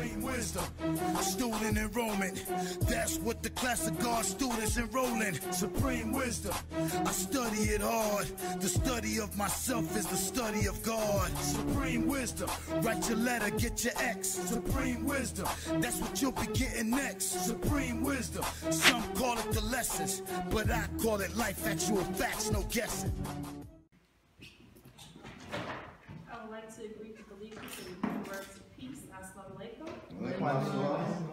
supreme wisdom. Student enrollment, that's what the class of God students enrolling. Supreme wisdom, I study it hard. The study of myself is the study of God. Supreme wisdom, write your letter, get your X. Supreme wisdom, that's what you'll be getting next. Supreme wisdom, some call it the lessons, but I call it life, actual facts, no guessing. I would like to greet the believers in words of peace. Assalamu alaikum.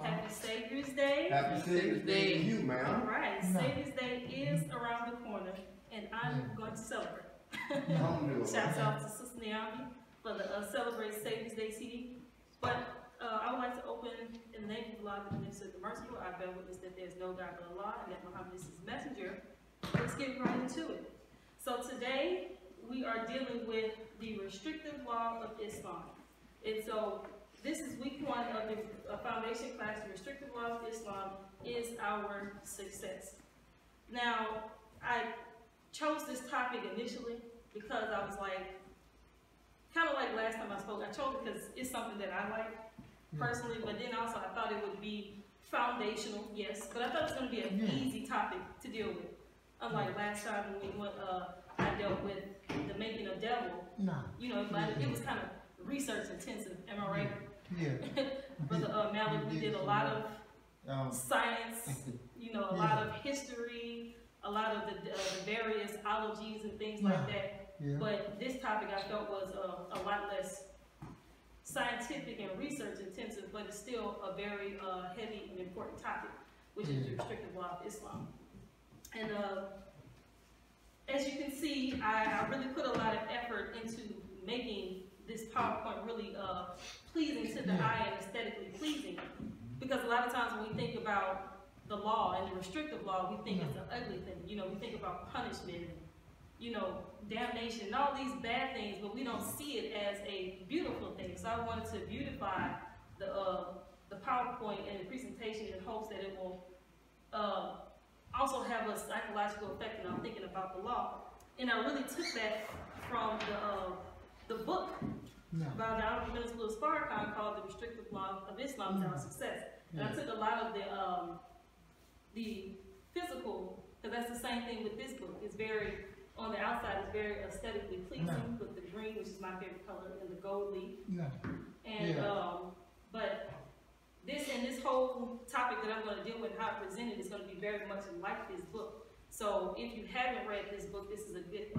Happy Savior's Day. Happy Savior's Day to you, man. All right, Savior's Day is around the corner, and I'm going to celebrate. Shouts out to Sister Naomi for the Celebrate Savior's Day CD. But I would like to open in the name of Allah, the Minister of the Merciful. I bear witness that there is no God but Allah, and that Muhammad is his messenger. Let's get right into it. So today, we are dealing with the Restrictive Law of Islam. And so this is week one of the foundation class. The Restrictive Law of Islam is our success. Now, I chose this topic initially because I was like, kind of like last time I spoke, I chose it because it's something that I like personally, but then also I thought it would be foundational, yes, but I thought it was going to be an easy topic to deal with. Unlike last time when we went, I dealt with the making of devil. You know, it was kind of research intensive. Am I right? Yeah. Brother Malik, we did a lot of science, you know, a lot of history, a lot of the various ologies and things like that. Yeah. But this topic I felt was a lot less scientific and research intensive, but it's still a very heavy and important topic, which is the Restrictive Law of Islam. And as you can see, I really put a lot of effort into making this PowerPoint really pleasing to the eye and aesthetically pleasing. Because a lot of times when we think about the law and the restrictive law, we think it's an ugly thing. You know, we think about punishment and, you know, damnation and all these bad things, but we don't see it as a beautiful thing. So I wanted to beautify the PowerPoint and the presentation in hopes that it will also have a psychological effect when I'm thinking about the law. And I really took that from the book by the Honorable Minister Louis Farrakhan called The Restrictive Law of Islam is Our Success. And I took a lot of the physical, because that's the same thing with this book. It's very, on the outside, it's very aesthetically pleasing with the green, which is my favorite color, and the gold leaf. And, but this whole topic that I'm going to deal with and how I present it is going to be very much like this book. So if you haven't read this book, this is a good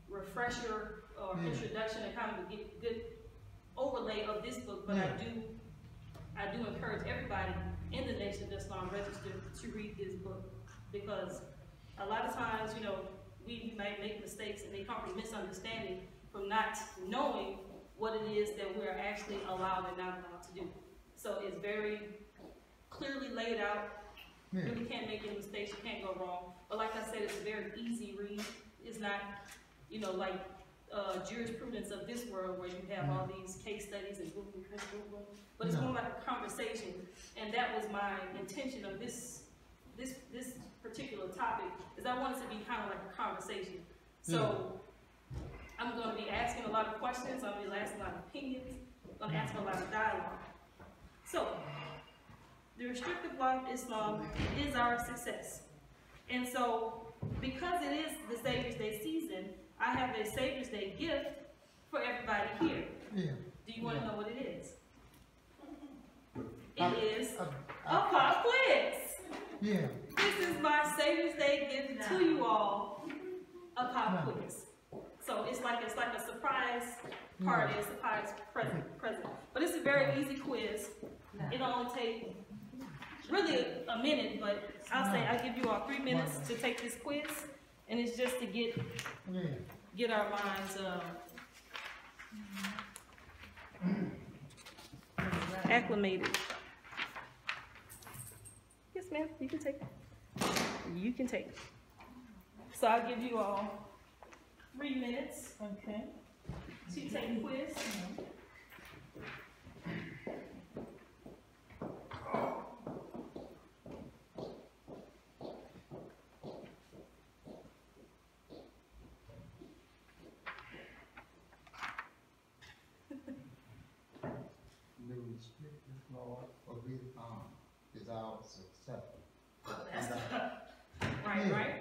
refresher or introduction and kind of a good overlay of this book. But I do encourage everybody in the Nation of Islam registered to read this book, because a lot of times, you know, we might make mistakes and they come from misunderstanding, from not knowing what it is that we're actually allowed and not allowed to do. So it's very clearly laid out. You really can't make any mistakes, you can't go wrong. But like I said, it's a very easy read. It's not, you know, like jurisprudence of this world where you have all these case studies and boom, boom, boom, boom. But it's more like a conversation. And that was my intention of this particular topic, is I want it to be kind of like a conversation. So I'm going to be asking a lot of questions, I'm going to be asking a lot of opinions, I'm going to ask a lot of dialogue. So, the Restrictive Law of Islam is our success. And so, because it is the Savior's Day season, I have a Savior's Day gift for everybody here. Do you want to know what it is? It is a pop quiz. This is my Savior's Day gift to you all, a pop quiz. So it's like a surprise party, a surprise present. But it's a very easy quiz. It'll only take really a minute, but I'll give you all 3 minutes to take this quiz, and it's just to get our minds acclimated. Yes, ma'am, you can take it. You can take it. So I'll give you all 3 minutes. Okay. To take a quiz. Lord of Islam is our successor. That's right.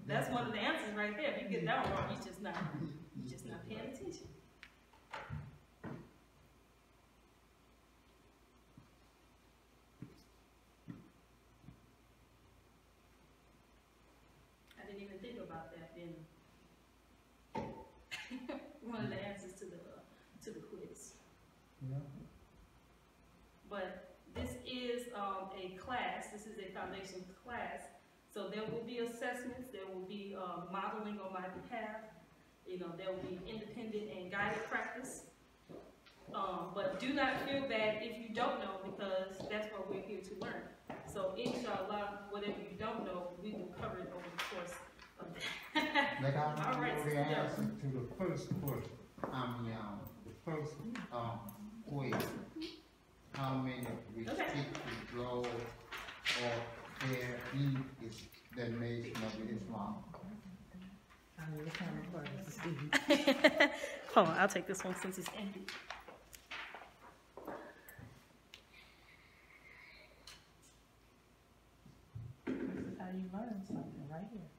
That's one of the answers right there. If you get that one wrong, you're just not paying attention. I didn't even think about that being one of the answers to the quiz. Yeah. But this is a class. This is a foundation class. So there will be assessments. There will be modeling on my behalf. You know, there will be independent and guided practice. But do not feel bad if you don't know, because that's what we're here to learn. So inshallah, whatever you don't know, we will cover it over the course of that. Like I All right, know the answer to the first question. The first quiz. How many restrictive laws are there in the nation of Islam? Hold on, I'll take this one since it's empty. This is how you learn something right here.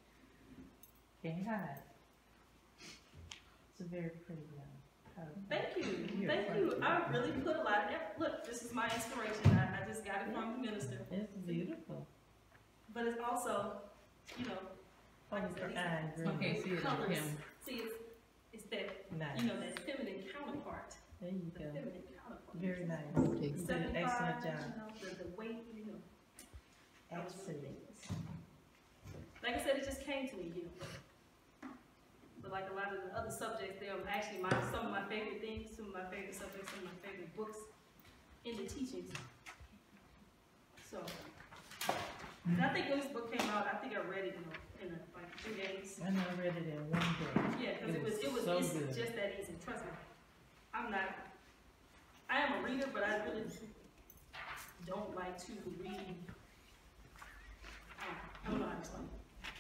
Can't hide. It's a very pretty one. Thank you. Thank you. I really put a lot of effort. Look, this is my inspiration. I just got it from the minister. It's beautiful. But it's also, you know, like I said, Okay, see it colors. on him. See, it's that, Nice. you know, that feminine counterpart. There you The go. feminine counterpart. Very nice. You did an excellent job. You know, the weight, you know. Excellent. Like I said, it just came to me, you know. But like a lot of the other subjects, they are actually some of my favorite things, some of my favorite subjects, some of my favorite books in the teachings. So, and I think when this book came out, I think I read it in like 2 days. I know I read it in one day. Yeah, because so good. it's just that easy. Trust me. I am a reader, but I really don't like to read. I don't know how to explain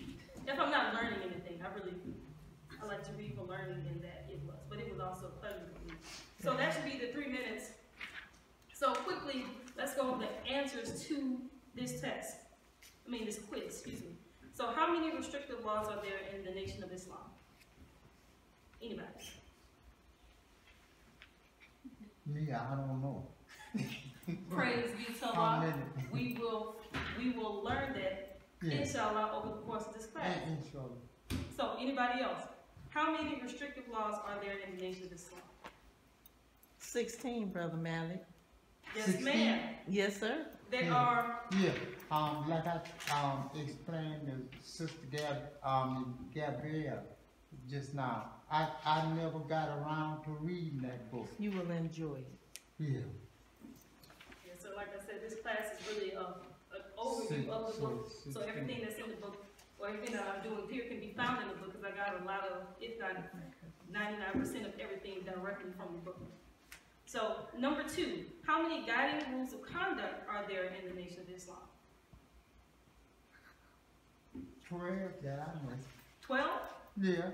it. If I'm not learning anything, I like to read for learning, and that it was. But it was also a pleasure to read. So that should be the 3 minutes. So quickly, let's go over the answers to this test. This quiz, excuse me. So how many restrictive laws are there in the Nation of Islam? Anybody? Me, I don't know. Praise be to How Allah. many? We will learn that, inshallah, over the course of this class. Inshallah. So anybody else? How many restrictive laws are there in the Nation of Islam? 16, Brother Malik. Yes, 16? ma'am. Yes, sir. There are. Yeah. Like I explained to Sister Gabrielle just now, I never got around to reading that book. You will enjoy it. Yeah. Yeah, so like I said, this class is really an overview of the book. So everything that's in the book, or everything that I'm doing here, can be found in the book, because I got a lot of, if not 99% of everything directly from the book. So, number 2, how many guiding rules of conduct are there in the Nation of Islam? 12, yeah, I know. 12? Yeah.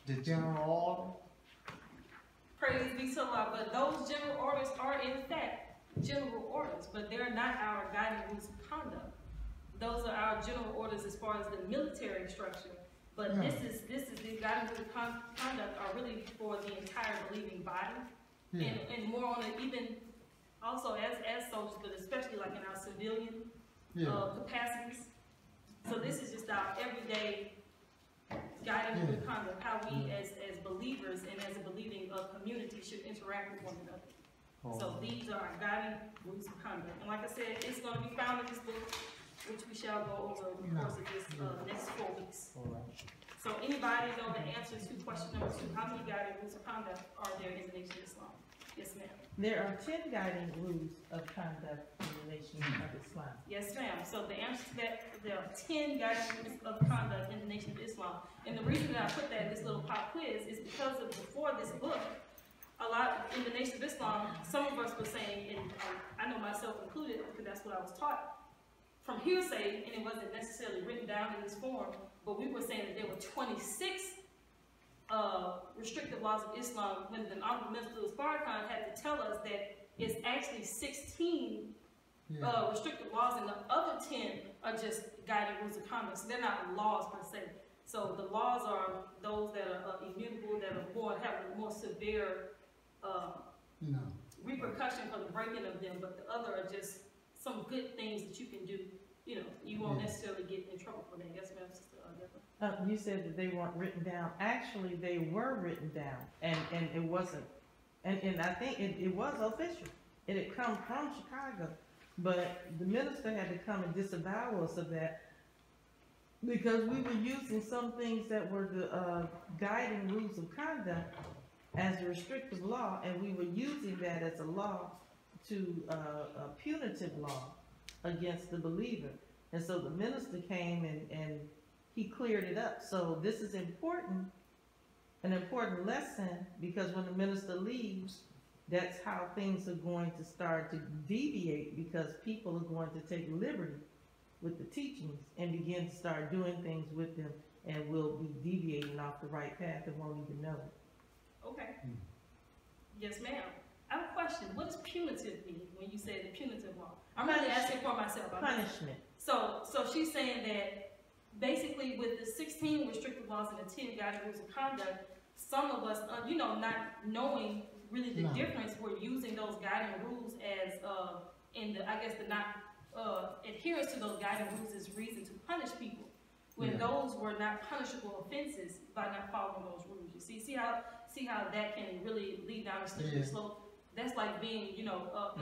The general order. Praise be to Allah. But those general orders are, in fact, general orders, but they're not our guiding rules of conduct. Those are our general orders as far as the military structure. But this is the guiding rules of conduct are really for the entire believing body, and more on it, even also as soldiers, but especially like in our civilian capacities. So this is just our everyday guiding rules of conduct, how we as believers and as a believing community should interact with one another. So these are our guiding rules of conduct. And like I said, it's going to be found in this book, which we shall go over the course of this next 4 weeks. So anybody know the answers to question number 2? How many guiding rules of conduct are there in the Nation of Islam? Yes, ma'am. There are 10 guiding rules of conduct in the Nation of Islam. Yes, ma'am. So the answer to that, there are 10 guiding rules of conduct in the Nation of Islam. And the reason that I put that in this little pop quiz is because of before this book, a lot in the Nation of Islam, some of us were saying, and I know myself included, because that's what I was taught from hearsay, and it wasn't necessarily written down in this form, but we were saying that there were 26 restrictive laws of Islam when the Honorable Minister Farrakhan had to tell us that it's actually 16 Yeah. restrictive laws, and the other 10 are just guiding rules of conduct. So they're not laws per se. So the laws are those that are immutable, that are have a more severe No. repercussion for the breaking of them, but the other are just some good things that you can do. You know, you won't necessarily get in trouble for that. Yes, ma'am, Sister Deborah. You said that they weren't written down. Actually, they were written down, and it wasn't, and I think it was official. It had come from Chicago, but the minister had to come and disavow us of that because we were using some things that were the guiding rules of conduct as a restrictive law, and we were using that as a law to a punitive law against the believer. And so the minister came and he cleared it up. So this is important, an important lesson, because when the minister leaves, that's how things are going to start to deviate, because people are going to take liberty with the teachings and begin to start doing things with them, and will be deviating off the right path and won't even know it. Okay. Yes, ma'am. I have a question. What does punitive mean when you say the punitive law? I'm really asking for myself. Punishment. So she's saying that basically with the 16 restrictive laws and the 10 guiding rules of conduct, some of us, not knowing really the difference, we're using those guiding rules as, the not adherence to those guiding rules as reason to punish people, when those were not punishable offenses by not following those rules. You see how that can really lead down a slippery slope. That's like being,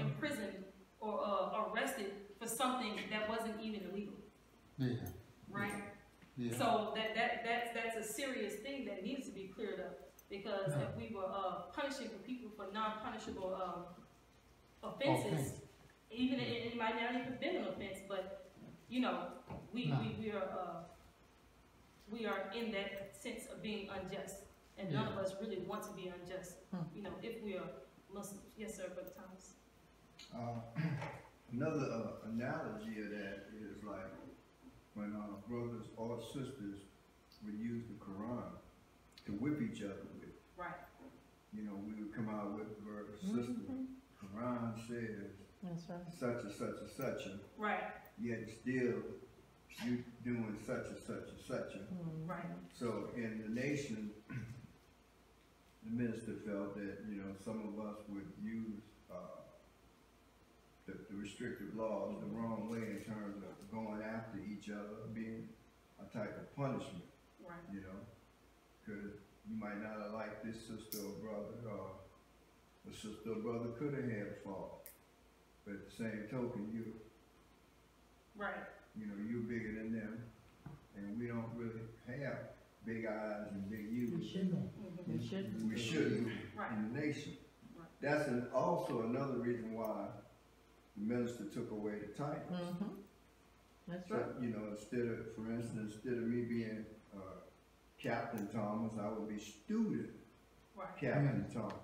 imprisoned or arrested for something that wasn't even illegal. Yeah. Right? Yeah. So that's a serious thing that needs to be cleared up, because if we were punishing for people for non-punishable offenses, even it might not even have been an offense, but we are in that sense of being unjust, and none of us really want to be unjust. If we are Muslims. Yes, sir, Brother Thomas. Another analogy of that is like when brothers or sisters would use the Qur'an to whip each other with. Right. We would come out with the verse, sister, Qur'an says That's right. such and such and such a, Right. yet still you doing such and such and such a. Right. So in the nation, the minister felt that, some of us would use the restrictive laws the wrong way in terms of going after each other, being a type of punishment. Right. Because you might not have liked this sister or brother, or the sister or brother could have had a fault. But at the same token, Right. You're bigger than them, and we don't really have big eyes and big U's. We shouldn't. We shouldn't Right. in the nation. Right. That's also another reason why the minister took away the titles. That's So, right. for instance, instead of me being Captain Thomas, I would be student Right. Captain Thomas.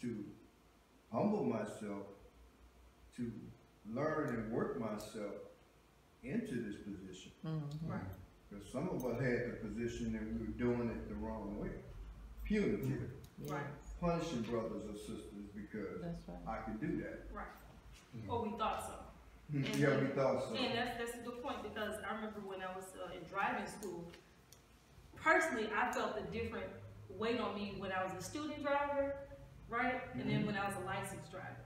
To humble myself, to learn and work myself into this position. Right. Because some of us had the position and we were doing it the wrong way. Punitive. Right. Punishing brothers or sisters because That's right. I could do that. Right. Or we thought so. Yeah, we thought so. And that's a good point, because I remember when I was in driving school, personally, I felt a different weight on me when I was a student driver, right? And then when I was a licensed driver.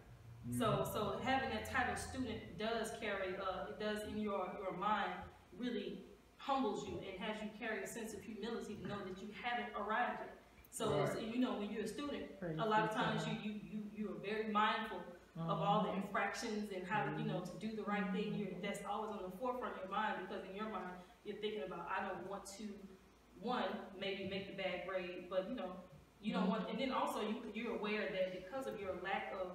So having that title student does carry, it does in your mind really humbles you and has you carry a sense of humility to know that you haven't arrived yet. So, when you're a student, a lot of times you are very mindful of all the infractions and how to, to do the right thing. That's always on the forefront of your mind, because in your mind, you're thinking about, I don't want to, maybe make the bad grade, but you don't want, and then also you're aware that because of your lack of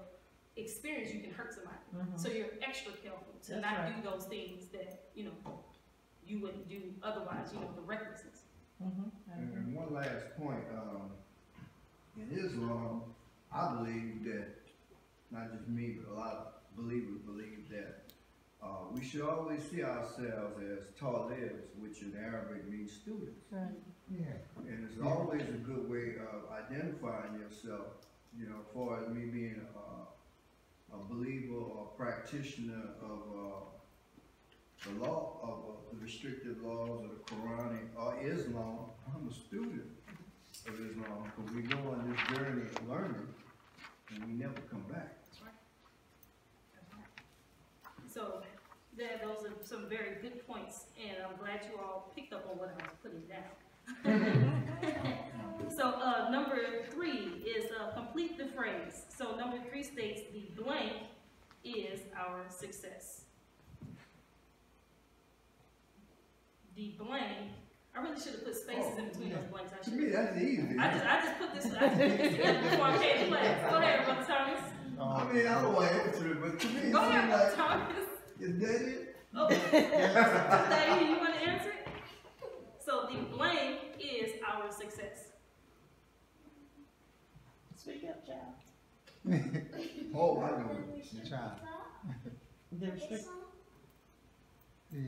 experience, you can hurt somebody. So you're extra careful to not do those things that, you wouldn't do otherwise, the recklessness. And one last point, in Islam, I believe that, not just me, but a lot of believers believe that we should always see ourselves as talibs, which in Arabic means students. Right. Yeah. And it's always a good way of identifying yourself you know, as far as me being a believer or practitioner of the law of the restrictive laws of the Qur'an or Islam, I'm a student of Islam, because we go on this journey of learning and we never come back. That's right. That's right. So those are some very good points, and I'm glad you all picked up on what I was putting down. So number 3 is complete the phrase. So number 3 states the blank is our success. The blank. I really should have put spaces in between those blanks. To me, that's easy. I just put this together before I came to class. Go ahead, Brother Thomas. I mean, I don't want to answer it, but to me, it Go ahead, seems Brother like, Thomas. is that it? Okay. Today, you want to answer it? So the blank is our success. Speak up, child. Oh, I know it. Child. The restrict. Yeah.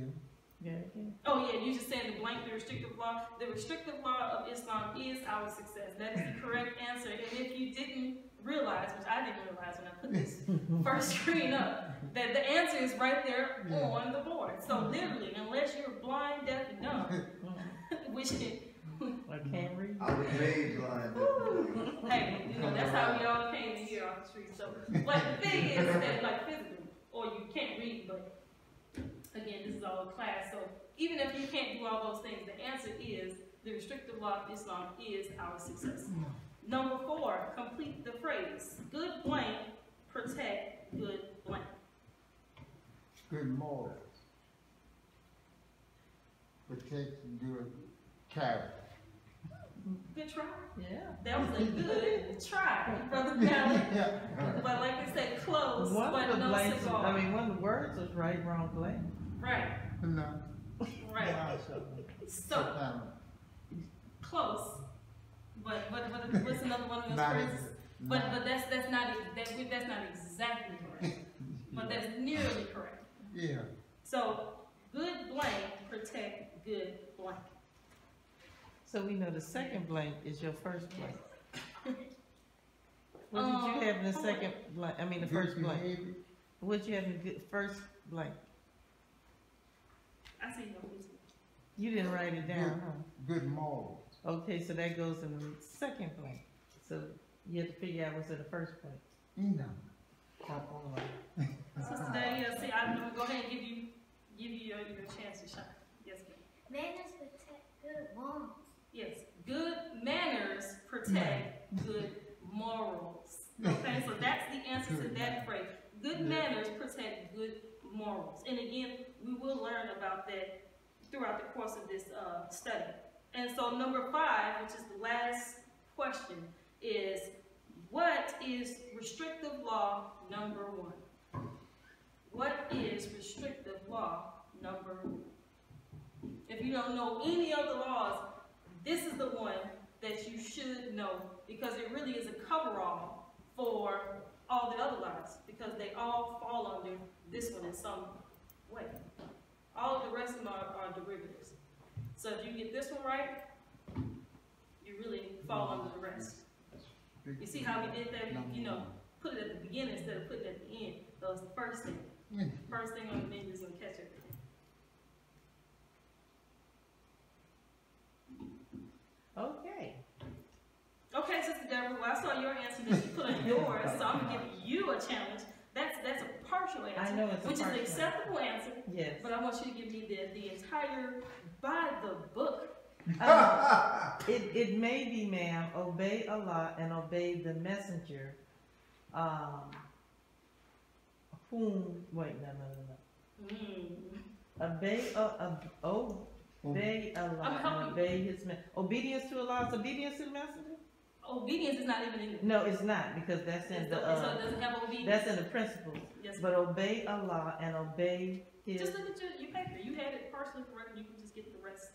Yeah, okay. Oh yeah, you just said the blank, the restrictive law. The restrictive law of Islam is our success. That is the correct answer. And if you didn't realize, which I didn't realize when I put this first screen up, that the answer is right there on the board. So literally, unless you're blind, deaf, and dumb, which I can't read. I was made blind. hey, you know, that's how we all came in here off the street. So, but the thing is that, like, physically, or you can't read, but again, this is all a class. So even if you can't do all those things, the answer is the restrictive law of Islam is our success. Number 4, complete the phrase. Good blank, protect good blank. Good morals. Protect good character. Good try. Yeah. That was a good try, Brother Mallett. But like I said, close, One but of the no blanks, cigar. I mean, one of the words was right, wrong, blank. Right, No. right. So, close. But what's another one of those phrases? But that's not exactly correct. But that's nearly correct. Yeah. So good blank protect good blank. So we know the second blank is your first blank. What did you have in the second blank? I mean the first blank. What did you have in the first blank? I see no reason. You didn't write it down, huh? Good morals. Okay, so that goes in the second blank. So you have to figure out what's in the first blank. No. Sister Danielle, see, I'm gonna go ahead and give you your chance to shine. Yes, ma'am. Manners protect good morals. Yes, good manners protect good morals. Okay, so that's the answer to that phrase. Good manners protect good morals. And again, we will learn about that throughout the course of this study. And so number 5, which is the last question, is what is restrictive law number 1? What is restrictive law number 1? If you don't know any of the laws, this is the one that you should know, because it really is a coverall for all the other laws, because they all fall under this one in some way. All of the rest of them are derivatives. So if you get this one right, you really fall under the rest. You see how we did that? You know, put it at the beginning instead of putting it at the end. That was the first thing. First thing on the menu is going to catch everything. Okay. Okay, Sister Deborah, well, I saw your answer that you put on yours, so I'm going to give you a challenge. That's a partial answer, I know it's a which partial is an acceptable answer, Yes. but I want you to give me the entire, by the book. It may be, ma'am, obey Allah and obey the messenger, whom, wait, no. Obey Allah and obey his obedience to Allah is obedience to the messenger? Obedience is not even in the No, it's not, because that's in the, so it doesn't have obedience. that's in the principles. Yes, But obey Allah and obey his, just look at your paper. You had it partially correct, you can just get the rest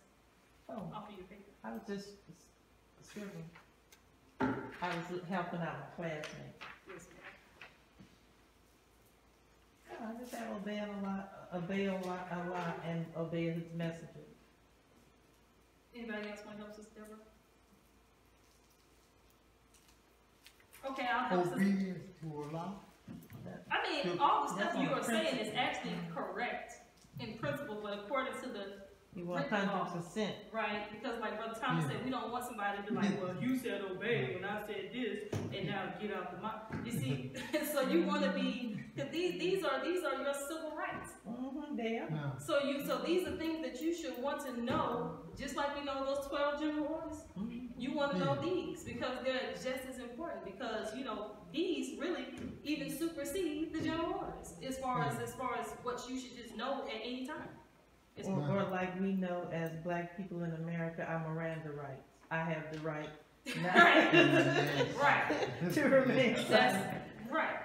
oh, off of your paper. I was just scribbling. I was helping out my classmate. Yes, ma'am. I just have obey Allah and obey his messenger. Anybody else want to help Sister Deborah? Okay, I I'll have some. obedience to Allah. I mean, all the stuff That's you on are saying is principle. actually correct in principle, but according to the You 100%. right, because like Brother Thomas said, we don't want somebody to be like, well, you said obey when I said this, and now get out the mouth. You see, so you want to be, because these are your civil rights. They are. Yeah. So these are things that you should want to know, just like you know those 12 general orders. You want to know these because they're just as important, because you know these really even supersede the general orders as far as what you should just know at any time. Or like we know as black people in America, our Miranda rights. I have the right Right. to remain That's silent. right.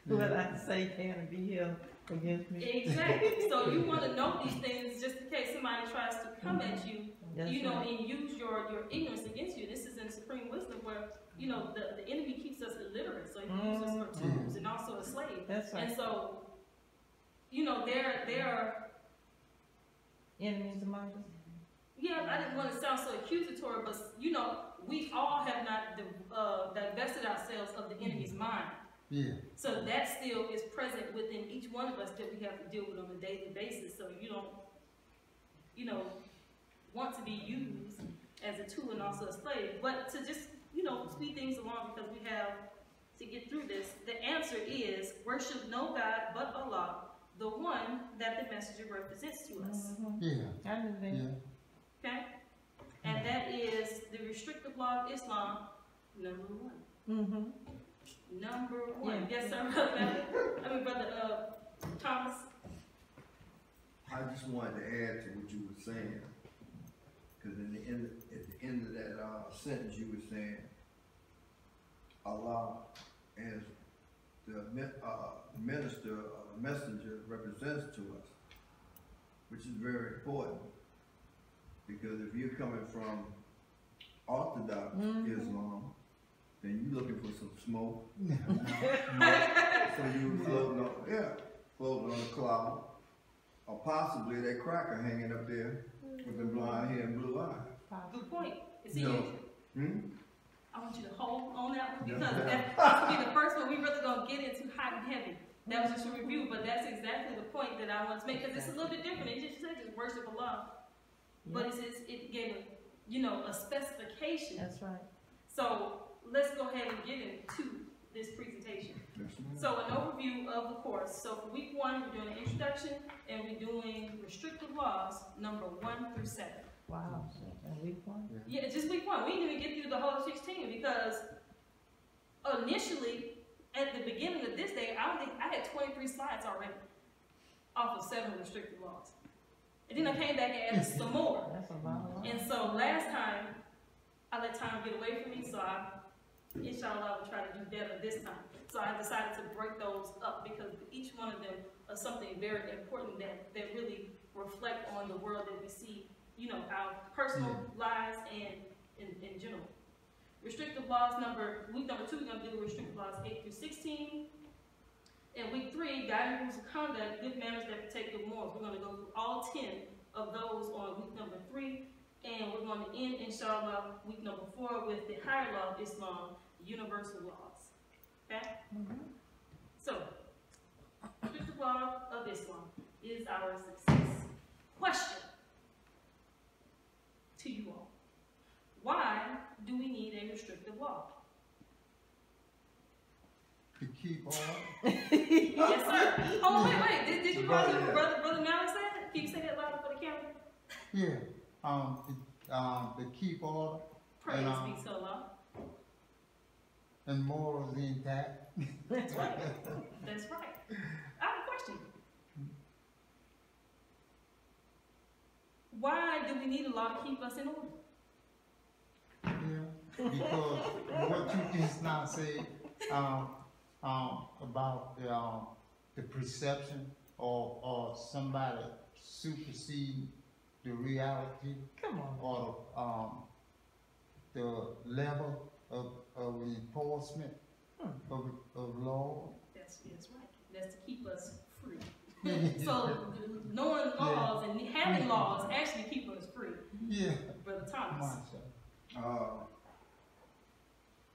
What I say can be held against me. Exactly. So you want to know these things just in case somebody tries to come at you, That's you know, right. and use your ignorance against you. This is in Supreme Wisdom where, you know, the enemy keeps us illiterate, so he uses us for tools and also a slave. That's right. And so, you know, there are Enemies among us. yeah, I didn't want to sound so accusatory, but you know, we all have not divested ourselves of the enemy's mind. Yeah. So that still is present within each one of us that we have to deal with on a daily basis. So you don't, you know, want to be used as a tool and also a slave. But to just, you know, speed things along because we have to get through this, the answer is worship no God but Allah, the one that the messenger represents to us. Yeah. I knew that. Yeah. Okay? And that is the restrictive law of Islam, number one. Number one. Yeah. Yes, sir, Brother Brother Thomas. I just wanted to add to what you were saying, because at the end of that sentence you were saying, Allah as the minister or the messenger represents to us, which is very important, because if you're coming from Orthodox Islam, then you're looking for some smoke. So you floating on a cloud, or possibly that cracker hanging up there with the blonde hair and blue eyes. Good point. See, No. I want you to hold on that one because that's going to be the first one we really going to get into hot and heavy. That was just a review, but that's exactly the point that I want to make because it's a little bit different. It just says it's worship Allah, but it gave a specification. That's right. So let's go ahead and get into this presentation. So an overview of the course. So for week 1, we're doing an introduction and we're doing restrictive laws number 1 through 7. Wow. And week 1? Yeah, just week 1. We didn't even get through the whole 16 because initially, at the beginning of this day, I had 23 slides already off of 7 restrictive laws. And then I came back and added some more. That's a lot. And so last time, I let time get away from me, so inshallah, I will try to do better this time. So I decided to break those up because each one of them are something very important that really reflect on the world that we see, you know, our personal lives and in general. Restrictive laws week number 2, we're going to do restrictive laws 8 through 16. And week 3, guiding rules of conduct, good manners that protect good morals. We're going to go through all 10 of those on week number 3. And we're going to end, inshallah, week number 4 with the higher law of Islam, universal laws. Okay? So, restrictive law of Islam is our success. Question to you all. Why do we need a restrictive law? To keep on. Yes, sir. Hold on, wait. Did you hear what Brother Malik said? Can you say that louder for the camera? Yeah. To keep order. Praise And, be to Allah. and morals intact. That's right. That's right. I have a question. Why do we need a law to keep us in order? Yeah. Because what you just now said about the perception or somebody superseding the reality. Come on. Or the level of enforcement of law. That's right. That's to keep us free. So knowing laws and having laws actually keep us free. Yeah. Brother Thomas. Masha.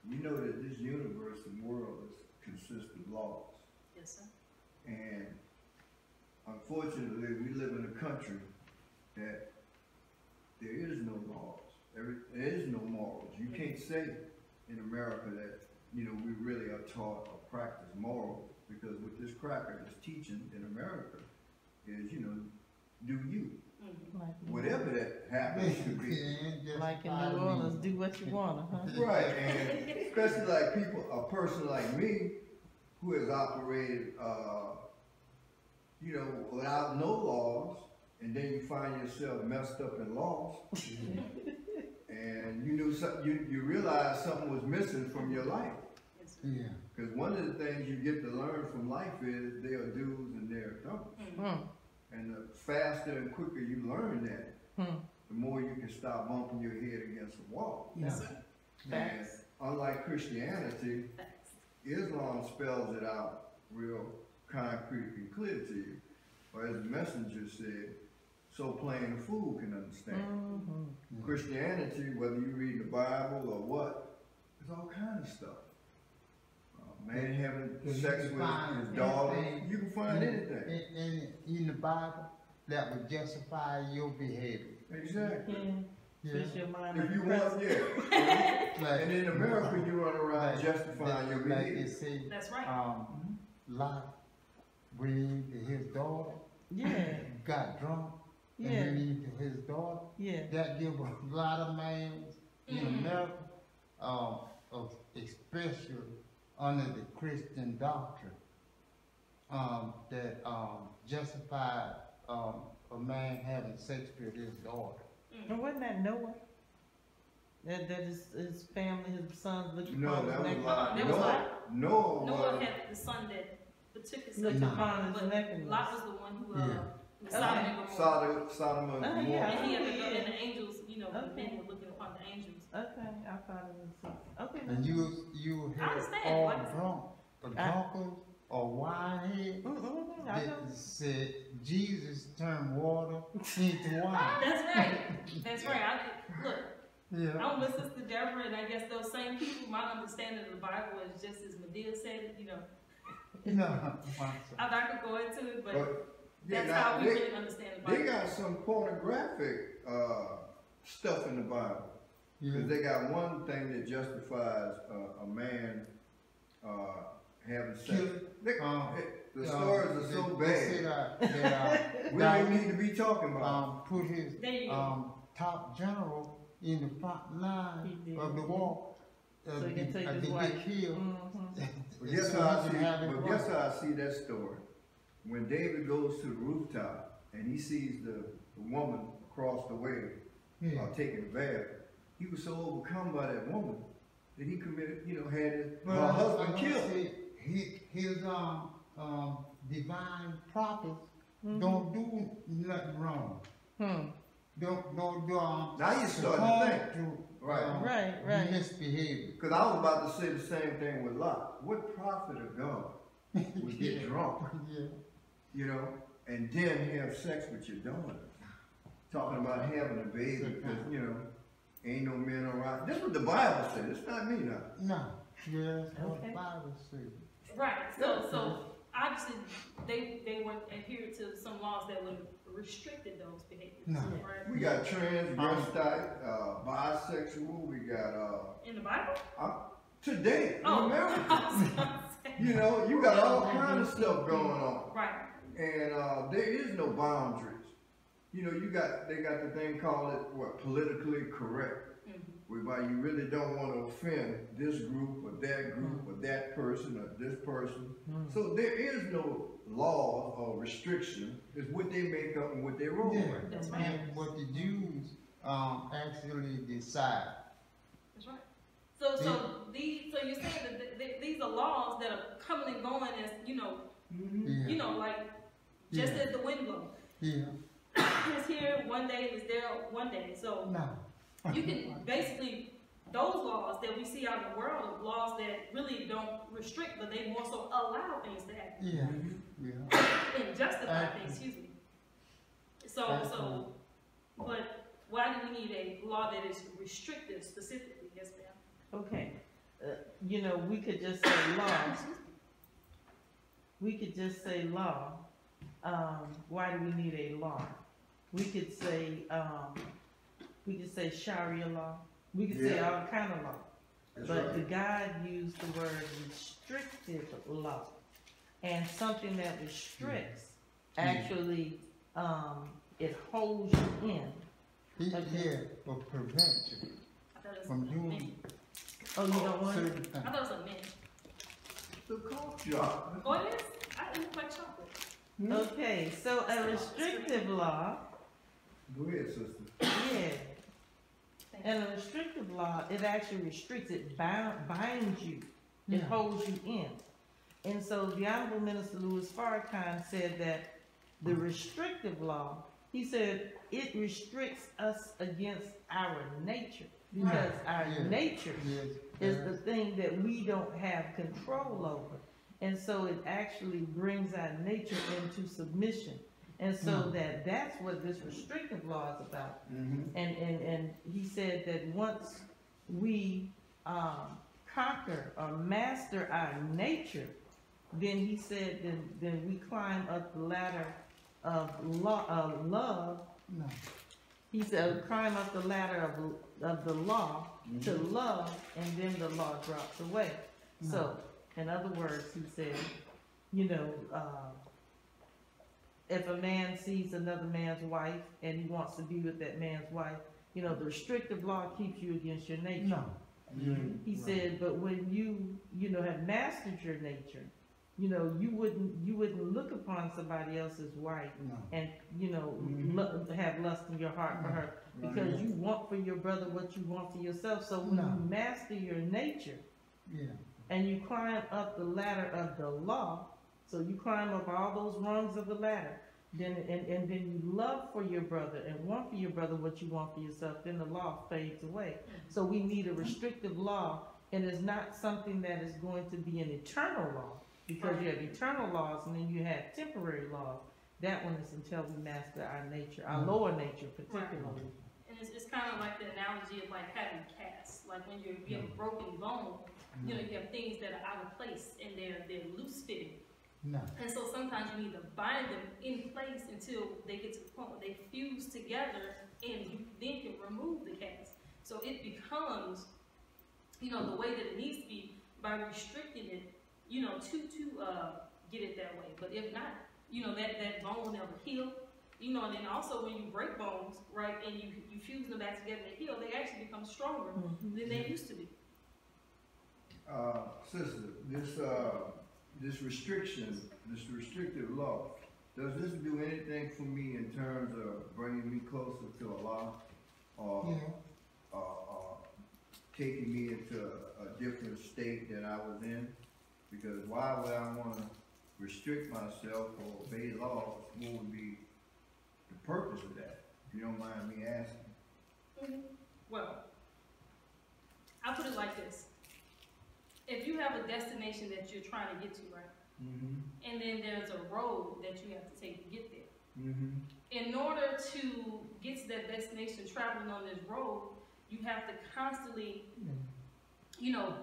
you know that this universe and world consists of laws. Yes, sir. And unfortunately, we live in a country that there is no laws. There is no morals. You can't say in America that, you know, we really are taught or practice morals, because what this cracker is teaching in America is, you know, do you. Whatever that happens to be. Like in New Orleans, do what you wanna, huh? Right, and especially like people, a person like me, who has operated, you know, without no laws, and then you find yourself messed up in laws, and you knew something, you realized something was missing from your life. Yes, sir. Yeah. Because one of the things you get to learn from life is there are do's and there are don'ts. And the faster and quicker you learn that, the more you can stop bumping your head against the wall. Yes, sir. And unlike Christianity, Islam spells it out real concrete and clear to you. Or as the messenger said, so plain a fool can understand. Christianity, whether you read the Bible or what, there's all kinds of stuff. Man having sex with his daughter, you can find anything. In the Bible, that would justify your behavior. Exactly. Switch your mind. If you want, yeah. And in America, you run around justifying your Like behavior. they say, That's right. Lot, when his daughter got drunk, and then his daughter, that give a lot of men in America, especially under the Christian doctrine, that justified a man having sex with his daughter. And wasn't that Noah? That his family, his sons looked No, upon that his was neck. Lot. That was Lot. Noah had the son that took his Looked son, upon his neck and Lot was the one who Sodom and Gomorrah. Sodom and Gomorrah. And he had to go, and the angels, you know, men were looking upon the angels. Okay, I thought it was okay. And you I had understand, all like I said. drunk, a drunkard, or winehead, I know. that said Jesus turned water into wine. That's right. That's right. Look, Yeah. I'm with Sister Deborah, and I guess those same people, my understanding of the Bible is just as Medea said it, you know. No, I'm not gonna go into it, but yeah, that's now, how we really understand the Bible. They got some pornographic stuff in the Bible. Because they got one thing that justifies a man having sex. The stories are so bad. We don't need to be talking about. Put his top general in the front line of the war. So he can take his wife. But guess how I see that story? When David goes to the rooftop and he sees the woman across the way taking a bath, he was so overcome by that woman that he committed, had his husband killed. His divine prophets don't do nothing wrong. Don't do now you starting to think. Right. Misbehavior. Because I was about to say the same thing with Lot. What prophet of God would get drunk, and then have sex with your daughter? Talking about having a baby because, ain't no men around. This is what the Bible says. It's not me now. No. Yeah, that's what the Bible says. Right. So obviously they were adhered to some laws that would restricted those behaviors. No. Right? We got transvestite, bisexual. We got in the Bible. Today in America. You got all kinds of stuff going on. Right. And there is no boundaries. They got the thing called politically correct. Whereby you really don't want to offend this group or that group or that person or this person. So there is no law or restriction. It's what they make up and what they roll with. That's right. And what the Jews actually decide. That's right. So you're saying that these are laws that are coming and going as like just as the wind blows. Yeah. It's here one day, it's there one day. So you can basically, those laws that we see out in the world are laws that really don't restrict, but they more so allow things to happen. And justify things, excuse me. But why do we need a law that is restrictive specifically? Yes, ma'am. Okay. you know, we could just say law. We could just say law. Why do we need a law? We could say Sharia law. We could say all kind of law. That's But right. the God used the word restrictive law. And something that restricts, actually, it holds you in. Yeah, but prevent you I thought it was from a mint. doing Oh, you don't want it? certain I things. thought it was a mint. The culture. Oh, it is? I eat like chocolate. Okay, so a restrictive law, Go ahead, sister. yeah. Thank And a restrictive law, it actually restricts, it binds you, it Yeah. holds you in. And so the Honorable Minister Louis Farrakhan said that the restrictive law, he said it restricts us against our nature. Because our Yeah. nature Yes, is the thing that we don't have control over. And so it actually brings our nature into submission. And so that's what this restrictive law is about. Mm-hmm. And he said that once we conquer or master our nature, then he said then we climb up the ladder of love. No. He said climb up the ladder of the law to love, and then the law drops away. So in other words, he said, you know, if a man sees another man's wife and he wants to be with that man's wife, you know, the restrictive law keeps you against your nature. No. He said, but when you know, have mastered your nature, you know, you wouldn't look upon somebody else's wife No. and, you know, have lust in your heart for her, because you want for your brother what you want for yourself. So when you master your nature, Yeah. and you climb up the ladder of the law, so you climb up all those rungs of the ladder, then and then you love for your brother and want for your brother what you want for yourself, then the law fades away. So we need a restrictive law, and it's not something that is going to be an eternal law, because you have eternal laws and then you have temporary laws. That one is until we master our nature, our lower nature particularly. And it's kind of like the analogy of like having casts. Like when you have a broken bone, you know, you have things that are out of place and they're loose fitting. No. And so sometimes you need to bind them in place until they get to the point where they fuse together, and you then can remove the cast. So it becomes, you know, the way that it needs to be by restricting it, you know, to get it that way. But if not, you know, that bone will never heal. You know, and then also when you break bones, right, and you fuse them back together and heal, they actually become stronger than they used to be. Sister, this restrictive law, does this do anything for me in terms of bringing me closer to Allah, or taking me into a different state than I was in? Because why would I want to restrict myself or obey laws? What would be the purpose of that? If you don't mind me asking. Well, I'll put it like this. If you have a destination that you're trying to get to, right? And then there's a road that you have to take to get there. In order to get to that destination traveling on this road, you have to constantly, you know,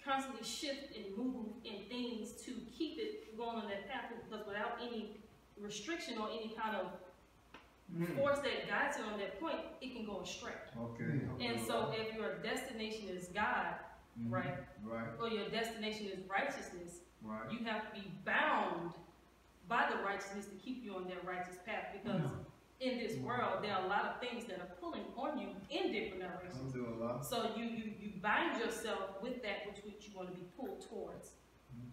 constantly shift and move in things to keep it going on that path, because without any restriction or any kind of force that guides it on that point, it can go astray. Okay. And so if your destination is God, right, Right. or your destination is righteousness, Right. you have to be bound by the righteousness to keep you on that righteous path, because in this world there are a lot of things that are pulling on you in different directions. I'm doing a lot. So you bind yourself with that which you want to be pulled towards.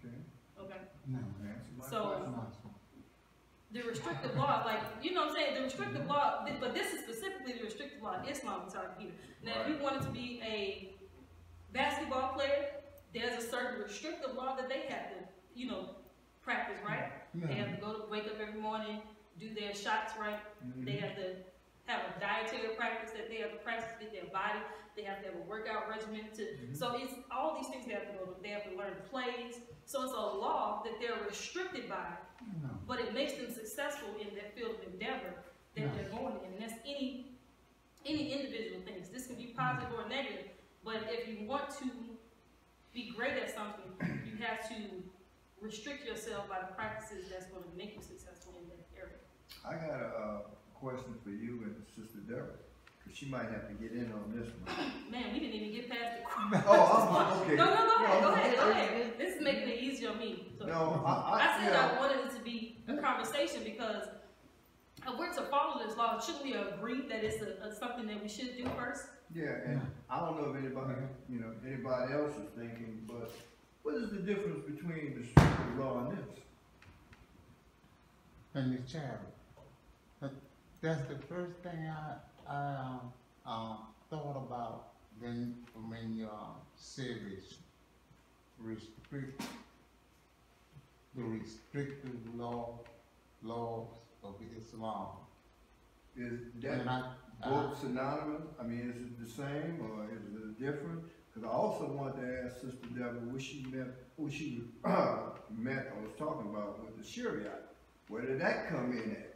Okay. Okay. No. Answer my So question. the restrictive law, like, you know what I'm saying, the restrictive law, but this is specifically the restrictive law of Islam we're talking here. Now, if you wanted to be a basketball player, there's a certain restrictive law that they have to, you know, practice, right? They have to wake up every morning, do their shots, right? They have to have a dietary practice that they have to practice to get their body. They have to have a workout regimen so it's all these things they have to go to. They have to learn plays. So it's a law that they're restricted by, but it makes them successful in that field of endeavor that they're going in. And that's any individual things. This can be positive or negative, but if you want to be great at something, you have to restrict yourself by the practices that's going to make you successful in that area. I got a question for you and Sister Deborah, because she might have to get in on this one. Man, we didn't even get past the question. Oh, okay. No, go ahead. This is making it easier on me. So, No, I said I wanted it to be a conversation because if we're to follow this law, shouldn't we agree that it's something that we should do first? Yeah, and I don't know if anybody, anybody else is thinking, but what is the difference between the restrictive law and this? And the charity. That's the first thing I thought about when you said the restrictive laws of Islam. Is that both synonymous? I mean, is it the same or is it different? Because I also wanted to ask Sister Deborah what she meant or was talking about with the Sharia. Where did that come in at?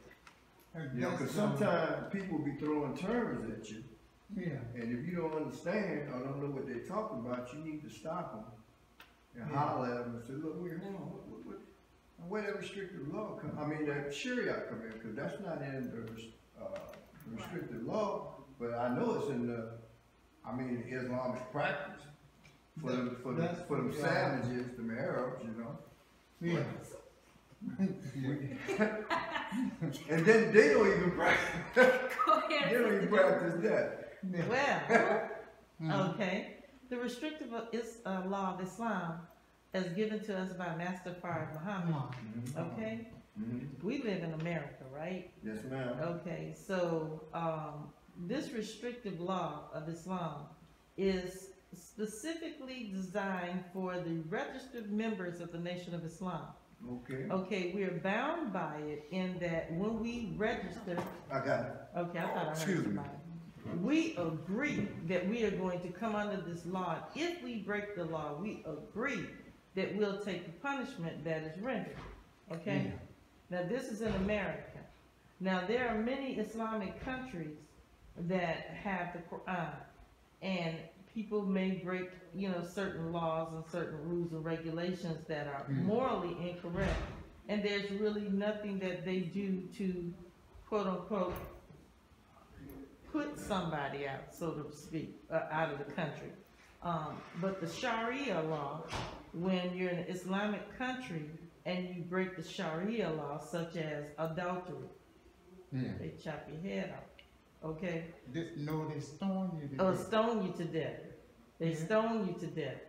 Because sometimes people be throwing terms at you. Yeah. And if you don't understand or don't know what they're talking about, you need to stop them and holler at them and say, look, wait, hold on, where that restrictive law come? I mean, that Sharia come in, because that's not in the restrictive law, but I know it's in the Islamic practice for them savages, them Arabs, Yeah. And then they don't even practice. Go ahead. They don't even practice that. Well, okay. The restrictive law of Islam is given to us by Master Fard Muhammad. Okay? We live in America, right? Yes, ma'am. Okay, so this restrictive law of Islam is specifically designed for the registered members of the Nation of Islam. Okay. Okay, we're bound by it in that when we register. I got it. Okay, I thought I heard somebody. We agree that we are going to come under this law. If we break the law, we agree that we'll take the punishment that is rendered. Okay? Now, this is in America. Now, there are many Islamic countries that have the Qur'an, and people may break, certain laws and certain rules and regulations that are morally incorrect, and there's really nothing that they do to, quote unquote, put somebody out, so to speak, out of the country. But the Sharia law, when you're in an Islamic country and you break the Sharia law, such as adultery, they chop your head off. Okay? They stone you to death. Stone you to death. They stone you to death.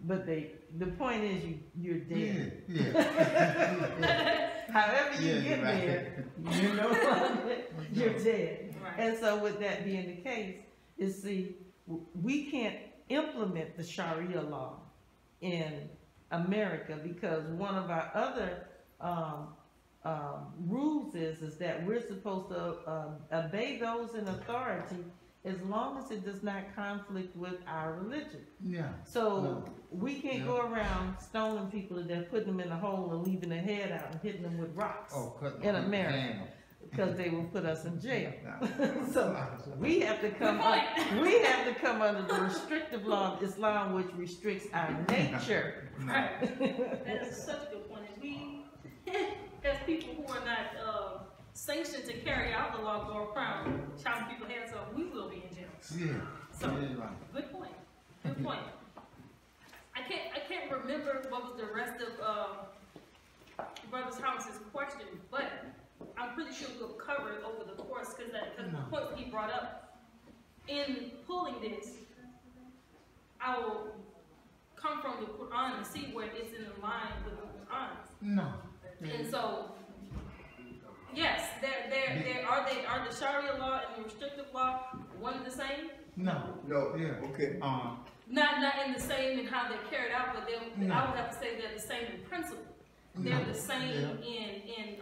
But the point is you're dead. However you get there, you're dead. Right. And so with that being the case, we can't implement the Sharia law in America because one of our other rules is that we're supposed to obey those in authority as long as it does not conflict with our religion. Yeah. So we can't go around stoning people to death, putting them in a hole and leaving their head out and hitting them with rocks in America because they will put us in jail. So we have to come under the restrictive law of Islam, which restricts our nature. Right. That is such a good point. And we, as people who are not sanctioned to carry out the law, go around chopping people's heads off, we will be in jail. So, good point. Good point. I can't remember what was the rest of Brother Thomas's question, but I'm pretty sure we'll cover it over the course because the points he brought up in pulling this, I will come from the Qur'an and see where it's in line with the Qur'an. And so, yes, are the Sharia law and the restrictive law one and the same? No. Okay. Not in the same in how they're carried out, but I would have to say they're the same in principle. They're the same in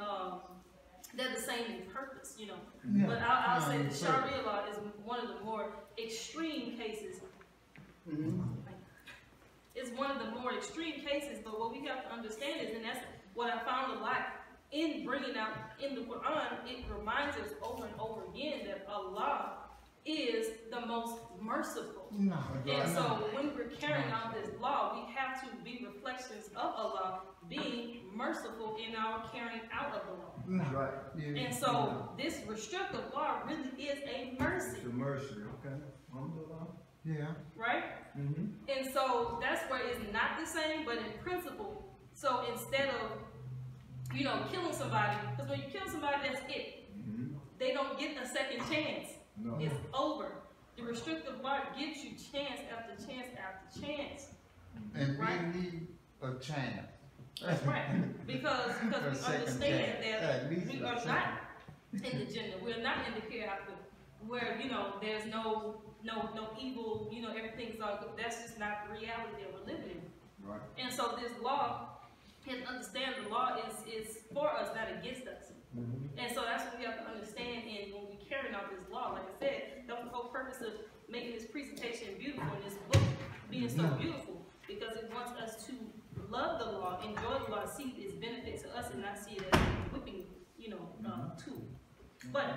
they're the same in purpose, But I'll say the Sharia law is one of the more extreme cases. It's one of the more extreme cases, but what we have to understand is, and that's what I found a lot in bringing out in the Quran, it reminds us over and over again that Allah is the most merciful. No. And so when we're carrying out this law, we have to be reflections of Allah being merciful in our carrying out of the law. No. Right. Yeah. And so this restrictive law really is a mercy. It's a mercy, okay? Alhamdulillah. Yeah. Right? Mm-hmm. And so that's where it's not the same, but in principle. So instead of, you know, killing somebody, because when you kill somebody, that's it. Mm-hmm. They don't get a second chance. No. It's over. The restrictive law gives you chance after chance after chance. And Right. we need a chance. That's right. Because we understand that we are not in the gender. We're not in the hereafter where, you know, there's no evil, you know, everything's all good. That's just not the reality that we're living in. Right. And so this law, and understand the law is for us, not against us. Mm-hmm. And so that's what we have to understand. And when we carry out this law, like I said, that was the whole purpose of making this presentation beautiful and this book being so beautiful, because it wants us to love the law, enjoy the law, see its benefit to us, and not see it as a whipping, you know, tool. But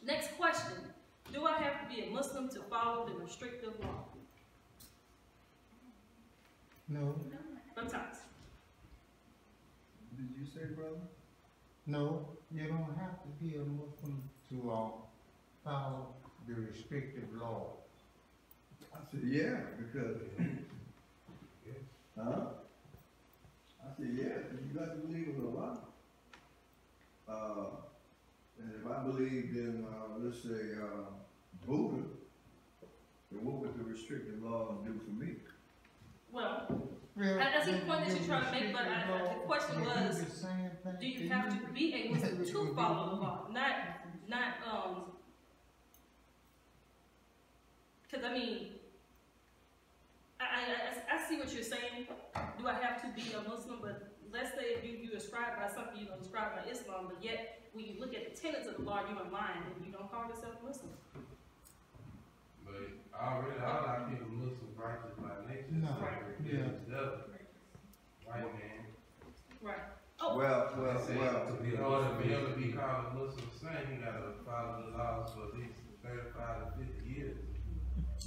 next question: do I have to be a Muslim to follow the restrictive law? No. Sometimes. Did you say, brother? No, you don't have to be a Muslim to follow the restrictive law. I said, yeah, because, huh? I said, yeah, you got to believe in Allah. And if I believed in, let's say, Buddha, then what would the restrictive law do for me? Well, I see the point that you're trying to make, but the question was, do you have to be a Muslim to follow the law? Not, because I mean, I see what you're saying. Do I have to be a Muslim? But let's say if you ascribe by something, you don't ascribe by Islam, but yet when you look at the tenets of the law, you're in line and you don't call yourself a Muslim. But already all our people Muslims righteous by nature. No. So Yeah. White man. Right. Well, In order to be able to be called a Muslim saint, you gotta follow the laws for at least 35 to 50 years.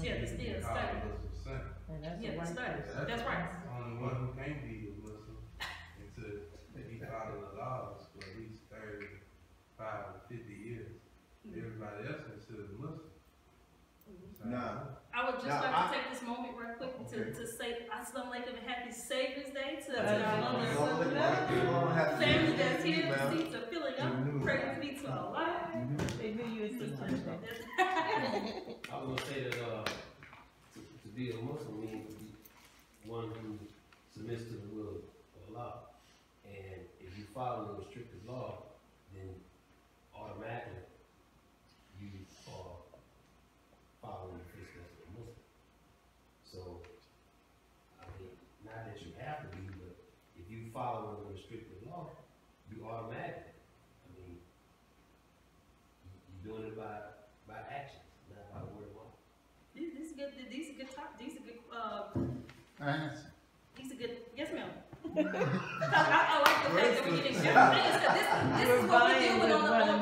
Yeah, it's still Called study. a Muslim saint. And that's Yeah, the it's right study. That's right. Only one who can't be a Muslim until he follow the laws for at least 35 to 50 years. Everybody else is considered Muslim. nah. I would just Now, like to take this moment right quick to say Assalamu alaikum and happy Savior's Day to our family that's here. The seats are filling up. Praise be to Allah. They knew you was teaching them. I was gonna say that to be a Muslim means to be one who submits to the will of Allah. And if you follow the restrictive law, then automatically you are following the footsteps of a Muslim. So, I mean, not that you have to be, but if you follow the restrictive law, you automatically, I mean, you're doing it by actions, not by word of mouth. These are good. These are good. These are good. Answer. These are good. Yes, ma'am. I like the fact that we're getting different things. This is what we deal with on a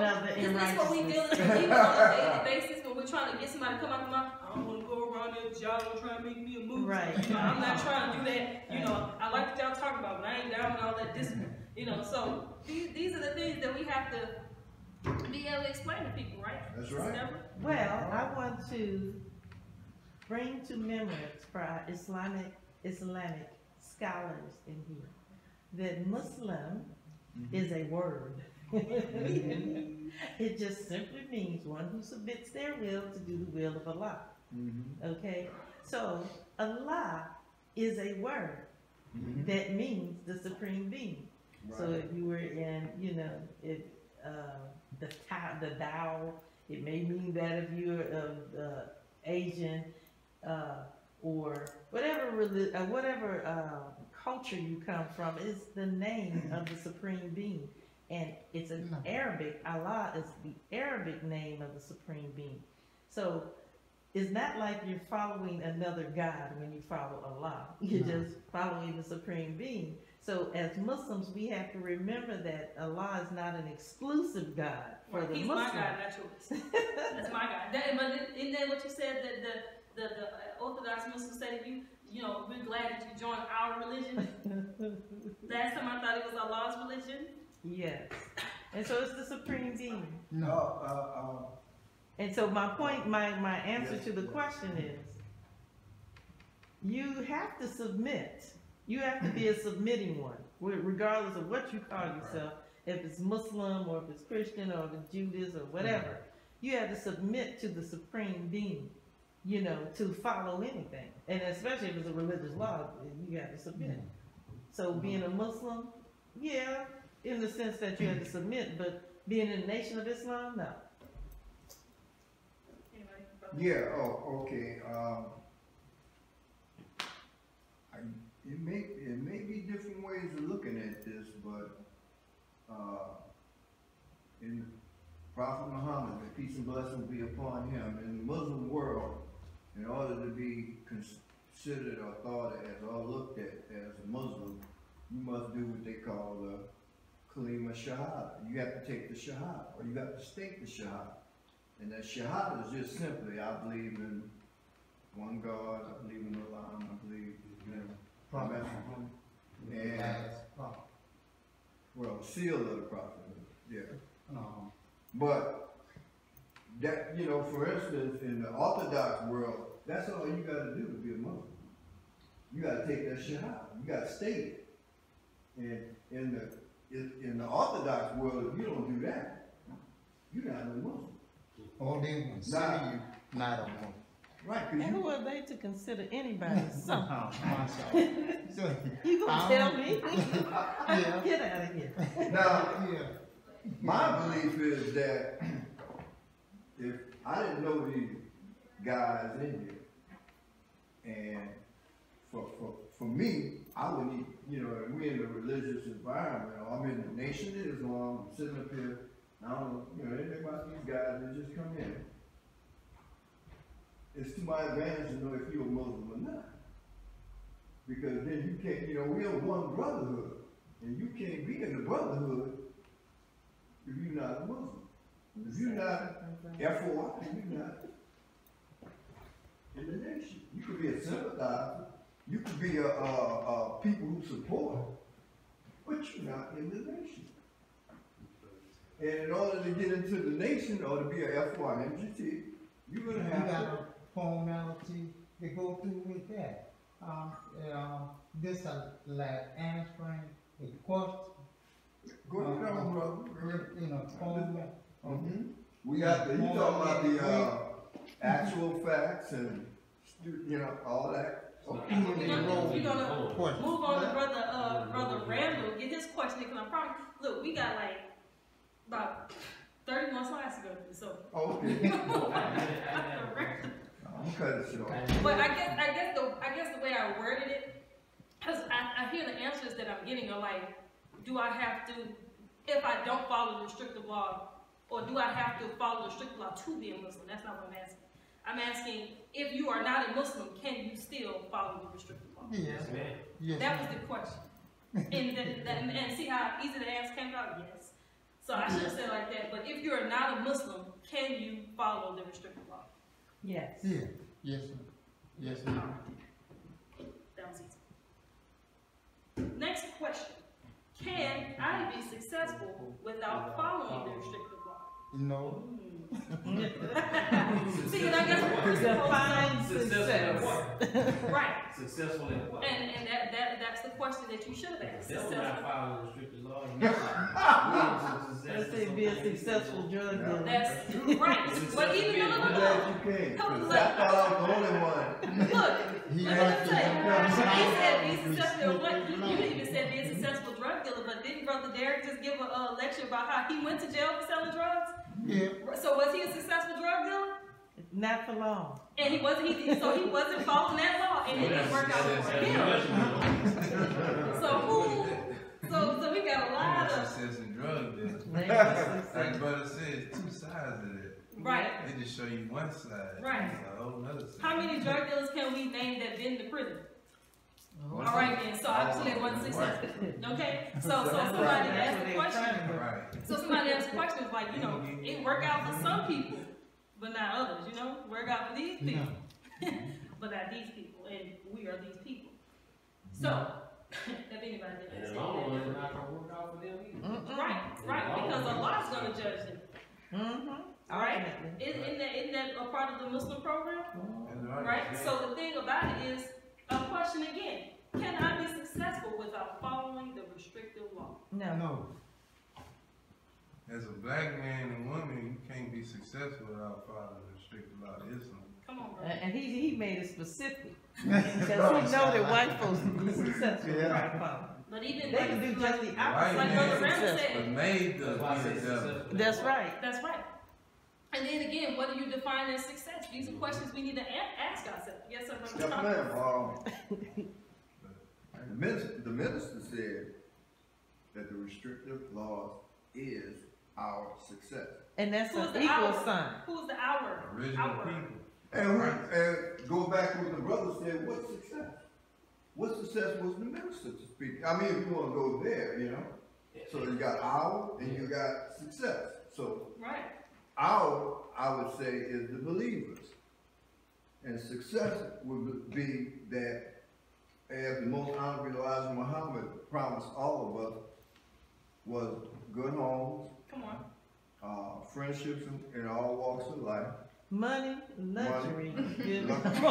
daily basis when we're trying to get somebody to come out of the mouth. I don't want to go around there, y'all don't try to make me a move. Right. You know, I'm not trying to do that. You know, I like what y'all talking about, but I ain't down with all that discipline. You know, so these are the things that we have to be able to explain to people, right? That's right. Well, I want to bring to remembrance for our Islamic scholars in here that Muslim is a word. It just simply means one who submits their will to do the will of Allah. Okay? So Allah is a word that means the supreme being. Right. So if you were in, you know, if the Tao, it may mean that if you're of Asian or whatever culture you come from, is the name of the supreme being. And it's an Arabic, Allah is the Arabic name of the supreme being. So it's not like you're following another God when you follow Allah. You're just following the supreme being. So as Muslims, we have to remember that Allah is not an exclusive God for the He's Muslims. my God, not yours. That's my God. But isn't that what you said, that the Orthodox Muslims say to you, you know, we're glad that you joined our religion? Last time I thought it was Allah's religion. Yes. And so it's the supreme being. No, And so my point, my answer to the question is, you have to submit. You have to be a submitting one, regardless of what you call yourself, if it's Muslim or if it's Christian or if it's Judaism or whatever. You have to submit to the supreme being, you know, to follow anything. And especially if it's a religious law, you have to submit. So being a Muslim, yeah, in the sense that you have to submit, but being in the Nation of Islam, no. yeah, oh, okay, it may be different ways of looking at this, but, in Prophet Muhammad, may peace and blessings be upon him, in the Muslim world, in order to be considered or thought as or looked at as a Muslim, you must do what they call the Kalima Shahada. You have to take the Shahada, or you have to state the Shahada. And that Shahada is just simply, I believe in one God, I believe in Allah, I believe in Prophet Muhammad. And, well, seal of the Prophet, yeah. But that, you know, for instance, in the Orthodox world, that's all you got to do to be a Muslim. You got to take that Shahada. You got to state it. And in the Orthodox world, if you don't do that, you're not a Muslim. Or they will consider you not a Muslim. Right? And who are they to consider anybody something? So, You gonna tell me? Yeah. Get out of here. Now, Yeah. my belief is that if I didn't know these guys in here, and for me, I would need, you know, if we're in a religious environment, or I'm in the Nation of Islam, I'm sitting up here, I don't know, you know, anything about these guys that just come in. It's to my advantage to know if you're a Muslim or not. Because then you can't, you know, we're one brotherhood, and you can't be in the brotherhood if you're not a Muslim. If you're not FOI, you're not in the nation. You could be a sympathizer, you could be a people who support, but you're not in the nation. And in order to get into the nation or to be a FOI MGT, you're going to have to formality to go through with that. This like answering the question. go ahead, brother. You know, formal. We got the, you talking about the actual facts and, you know, all that. Okay. We're gonna move on to brother Randall, get his question, because I promise, look, we got like about 30 more slides to go through, so. Oh, okay. I'm cutting shit off. But I guess the way I worded it, because I hear the answers that I'm getting are like, do I have to, if I don't follow the restrictive law, or do I have to follow the restrictive law to be a Muslim? That's not what I'm asking. I'm asking, if you are not a Muslim, can you still follow the restrictive law? Yes, ma'am. Yes, That was the question. And see how easy the answer came out? Yes. So I should have said like that. But if you're not a Muslim, can you follow the restrictive law? Yes. Yeah. Yes, ma'am. Yes, ma'am. That was easy. Next question. Can I be successful without following the restrictive law? No. See, and I guess we're Define success. right. Successful in what? And that's the question that you should have asked. That's not following restricted laws. Let's say be a successful drug dealer. That's right. But even I'm glad you came, because I thought I was the only one. Look, He let me tell you, he said be He successful. You even said be a successful drug dealer, but didn't Brother Derek just give a lecture about how he went to jail for selling drugs? Yeah. So was he a successful drug dealer? Not for long. And he wasn't following that law, and it didn't work out for him. So we got a lot of Success in drug dealing. Like Like brother said, two sides of it. right. They just show you one side. Right. It's a whole nother side. How many drug dealers can we name that been to prison? All right then, so obviously they wasn't successful. Okay, so somebody asked the question. Right. So somebody asked the question, like, you know, it worked out for some people, but not others. You know, work out for these people, but not these people, and we are these people. So, if anybody didn't And the understand long that. run, it's not gonna work out for them either. Right, because Allah's gonna judge them. Mm-hmm. Right? Isn't that a part of the Muslim program? Right? So the thing about it is, a question again, can I be successful without following the restrictive law? No. No. As a black man and woman, you can't be successful without following the restrictive law of Islam. Come on, bro. And he made it specific. Because he know that white folks can be successful without following. But even They can do just the White opposite. like Brother man Randall was said. made to That's why I be say the devil. successful. That's right. That's right. And then again, what do you define as success? These are questions we need to ask ourselves. Yes, sir, Brother Yes, Thomas? ma'am. The minister said that the restrictive laws is our success. And that's Who's an the equal our? sign. Who's the our? Original Our. people. And go back to what the brother said, what's success? What success was the minister to speak? I mean, if you want to go there, you know. So you got our and you got success. So Right. our, I would say, is the believers. And success would be that, as the most honorable Elijah Muhammad promised all of us, was good homes, Come on. friendships in all walks of life. Money, luxury, good. Come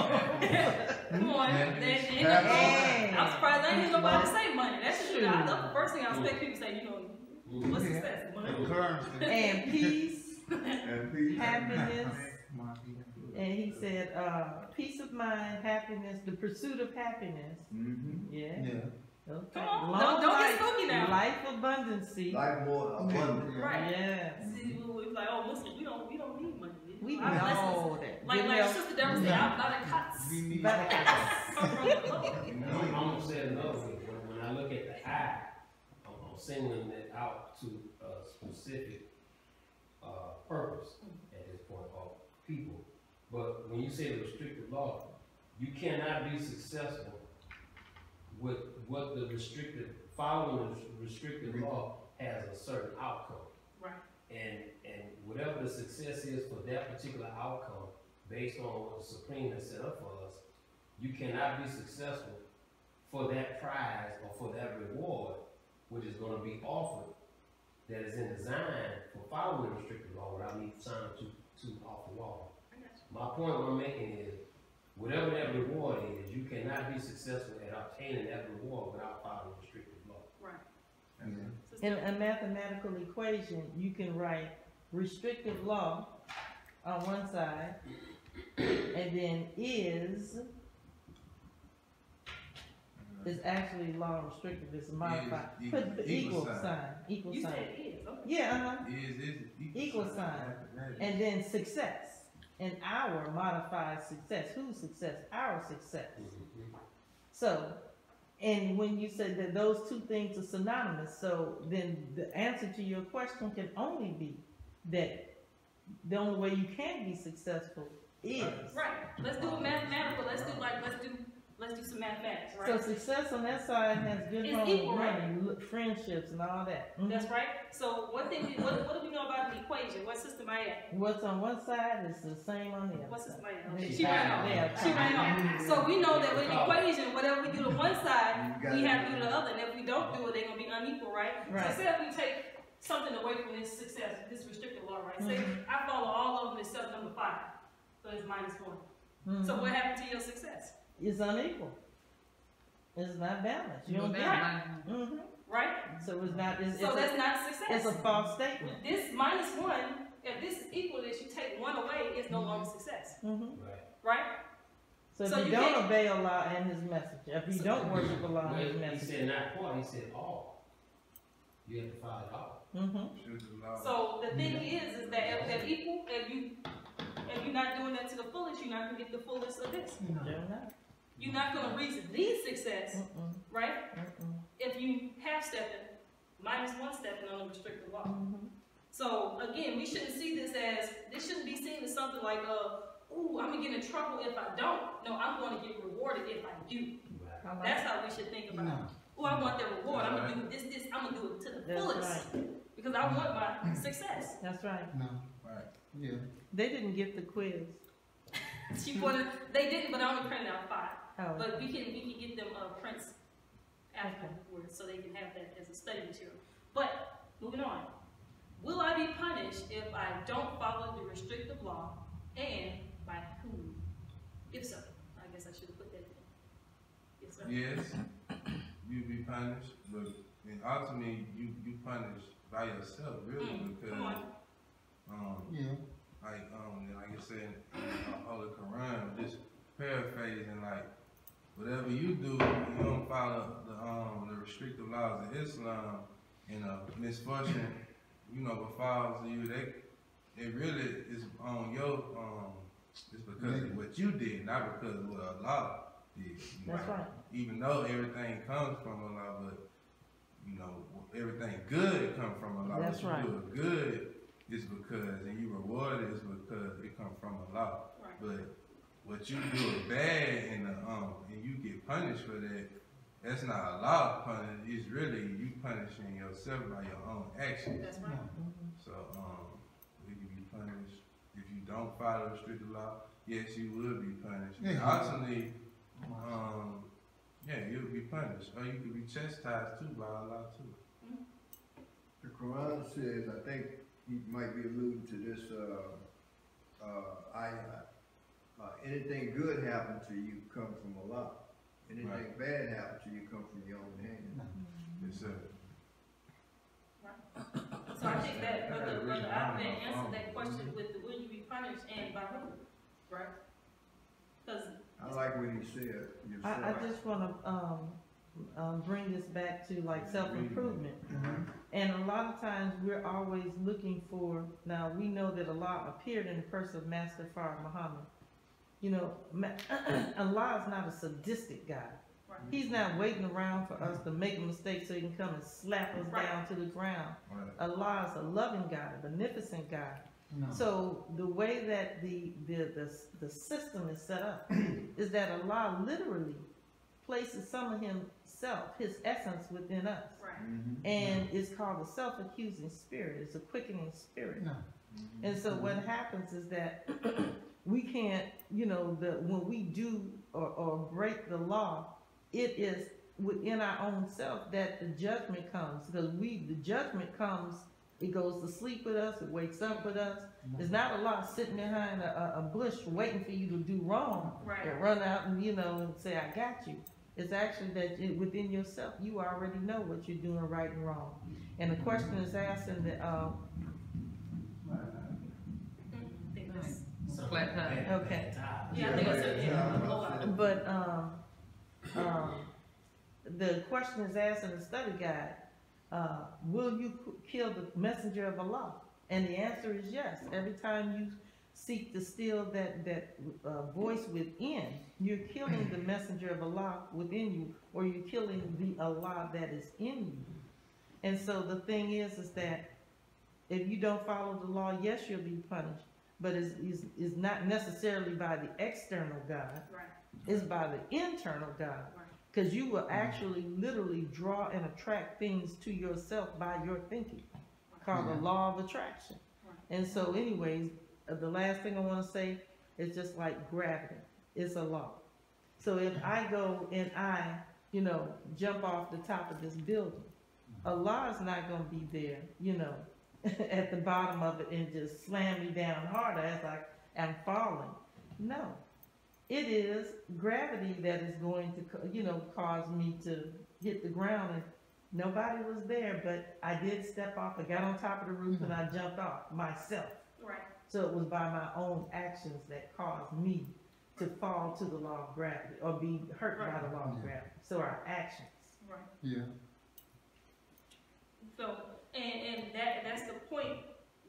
on. Hey. I'm surprised I didn't hear nobody say money. That's true. That's the first thing I expect people to say, you know, what's success? Money. And peace, And peace. happiness. And he said, peace of mind, happiness, the pursuit of happiness. Mm-hmm. Yeah. Okay. Come on. Long Don't life, get spooky now. Life abundancy. Life more abundant. Right. Yes. See, we're like, oh, Muslims, we don't need money. We Our know blessings- that. Like Good health. Sister Deborah said, I'm about to cut. Come from the Lord. I'm gonna say it another way. When I look at the I, I'm singling it out to a specific purpose at this point, of people. But when you say the restrictive law, you cannot be successful with what the restrictive, following the restrictive law has a certain outcome. Right. And whatever the success is for that particular outcome, based on what the Supreme has set up for us, you cannot be successful for that prize or for that reward, which is going to be offered, that is in design for following the restrictive law without me signing to off the wall. My point what I'm making is, whatever that reward is, you cannot be successful at obtaining that reward without following restrictive law. Right. In a mathematical equation, you can write restrictive law on one side, and then is actually law restrictive, it's modified. Is, Put the equal sign, equal You sign. said is, okay. Yeah, Is equal sign. And then success. And our modifies success. Whose success? Our success. So, and when you said that those two things are synonymous, so then the answer to your question can only be that the only way you can be successful is. Right. Let's do it mathematical. Let's do some mathematics, right? So success on that side has good It's home, equal, money, friendships, and all that. Mhm. That's right. So one thing, what do we know about the equation? What system I at? What's on one side is the same on the other What side. system I at? They- She ran they off. are She ran off. So we know that with the equation, whatever we do to one side, You got we it. have to do to the other. And if we don't do it, they're gonna be unequal, right? Right. So say if we take something away from this success, this restricted law, right? Say Mhm. I follow all of them except number 5. So it's -1. Mhm. So what happened to your success? It's unequal. It's not balanced. You don't get it. Mm-hmm. Right? So it's not. It's So that's not it's success. a false statement. This -1, if this is equal to this, you take 1 away, it's no longer success. Mm-hmm. Right. Right? So if So you you don't can't- obey Allah and His message, if you don't worship Allah and His He message, said not part, he said all. You have to follow it all. mm-hmm. So the thing is that if they're equal, if you're not doing that to the fullest, you're not gonna get the fullest of this. They're not. You're not gonna reach the success, Mm-mm. right? Mm-mm. If you half stepping, -1 stepping on a restricted law. Mm-hmm. So again, we shouldn't see this shouldn't be seen as something like, ooh, I'm gonna get in trouble if I don't. No, I'm gonna get rewarded if I do. Right. That's how we should think about it. Oh, I want the reward. I'm gonna do this. I'm gonna do it to the That's fullest because I want my success. That's right. No, Right. yeah. They didn't get the quiz. They didn't, but I only printed out 5. Oh, But we can get them prints afterwards so they can have that as a study material. But moving on, will I be punished if I don't follow the restrictive law, and by whom? If so, I guess I should have put that in. If so. Yes, you be punished, but ultimately you punish by yourself, really, because Yeah. like you said in the Holy Qur'an, just paraphrasing, like whatever you do, you don't follow the restrictive laws of Islam, and misfortune, befalls you. It really is on your it's because of what you did, not because of what Allah did. that's right. Even though everything comes from Allah, but everything good comes from Allah. That's what you right. do good is because, and you reward it is because it comes from Allah. Right. But what you do is bad, and you get punished for that. That's not Allah punishing. It's really you punishing yourself by your own actions. That's right. So you can be punished if you don't follow the restricted law. Yes, you will be punished. Yeah. Ultimately, you'll be punished, or you could be chastised too by Allah too. The Quran says, I think he might be alluding to this ayah. Anything good happen to you come from Allah. Anything Right. bad happen to you come from your own hand. Yes, sir. So I think that brother Alvin answered that question with the will you be punished and by whom, right? Because I like what he said. I just want to bring this back to like self-improvement. And a lot of times we're always looking for, now we know that Allah appeared in the person of Master Farah Muhammad. Allah is not a sadistic God. right. He's not waiting around for us to make a mistake so he can come and slap us down to the ground. Right. Allah is a loving God, a beneficent God. No. So the way that the system is set up is that Allah literally places some of himself, his essence within us. Right. And it's called a self-accusing spirit. It's a quickening spirit. No. And so what happens is that we can't, when we do or break the law, it is within our own self that the judgment comes. Because the judgment comes, it goes to sleep with us, it wakes up with us. There's not a lot sitting behind a bush waiting for you to do wrong Right. and run out and, and say, I got you. It's actually that within yourself, you already know what you're doing right and wrong. And the question is asked in the, Flat tire. okay. Yeah, I think I said yeah. But the question is asked in the study guide, will you kill the messenger of Allah? And the answer is yes. Every time you seek to steal that voice within, you're killing the messenger of Allah within you, or you're killing the Allah that is in you. And so the thing is that if you don't follow the law, yes, you'll be punished. But it's not necessarily by the external God. Right. It's by the internal God. Right. Because you will actually literally draw and attract things to yourself by your thinking, called the law of attraction. Right. And so anyways, the last thing I want to say is just like gravity. It's a law. So if I go and I, jump off the top of this building, Allah is not going to be there, at the bottom of it and just slam me down harder as I'm falling. No. It is gravity that is going to, cause me to hit the ground, and nobody was there, but I did step off. I got on top of the roof and I jumped off myself. Right. So it was by my own actions that caused me to fall to the law of gravity or be hurt by the law of gravity. So our actions. Right. Yeah. So, and that's the point,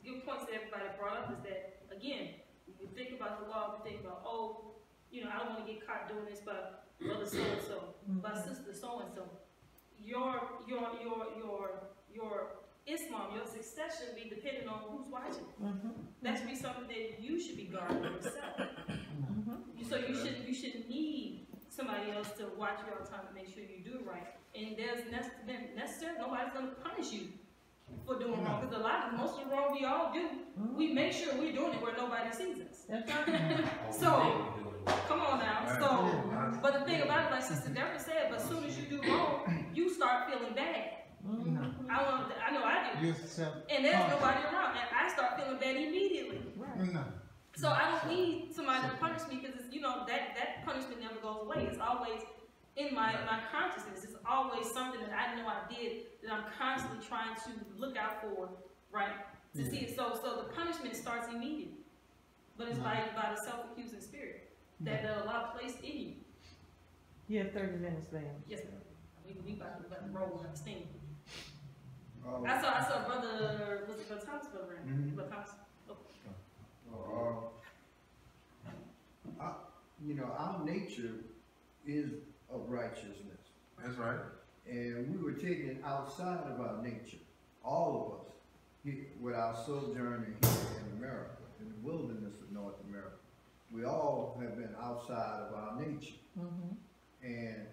good points that everybody brought up is that, again, when we think about the law, we think about, I don't want to get caught doing this by brother so-and-so, by sister so-and-so. Your Islam, your success should be dependent on who's watching. That should be something that you should be guarding yourself. So you should need somebody else to watch you all the time to make sure you do it right. And there's necessarily nobody's gonna punish you for doing wrong, because most of the wrong we all do, we make sure we're doing it where nobody sees us. So, come on now. So, but the thing about it, like Sister Deborah said, but as soon as you do wrong, you start feeling bad. I know I do. And there's nobody around, and I start feeling bad immediately. So I don't need somebody to punish me, because that punishment never goes away. It's always in my consciousness. It's always something that I know I did that I'm constantly trying to look out for, right? To see it. So the punishment starts immediately, but it's by the self-accusing spirit that Allah placed in you. You have 30 minutes left. Yes, ma'am. We about to roll on the steam. I saw Brother, was it Brother Thomas? Brother Thomas. Our nature is of righteousness. That's right. And we were taken outside of our nature, all of us, with our sojourn here in America, in the wilderness of North America. We all have been outside of our nature. And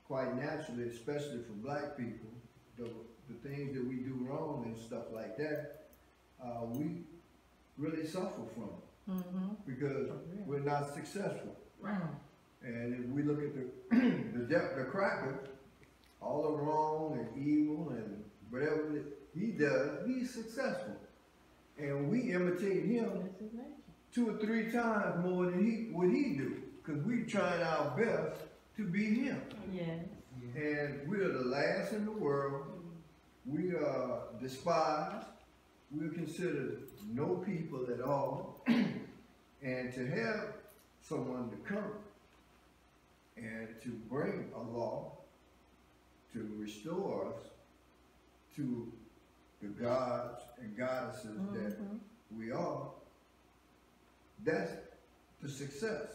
quite naturally, especially for black people, the things that we do wrong and stuff like that, we really suffer from it because we're not successful. And if we look at the cracker, all the wrong and evil and whatever he does, he's successful. And we imitate him 2 or 3 times more than what he do, because we trying our best to be him. And we are the last in the world. We are despised. We are considered no people at all. And to have someone to come and to bring a law to restore us to the gods and goddesses that we are, that's the success.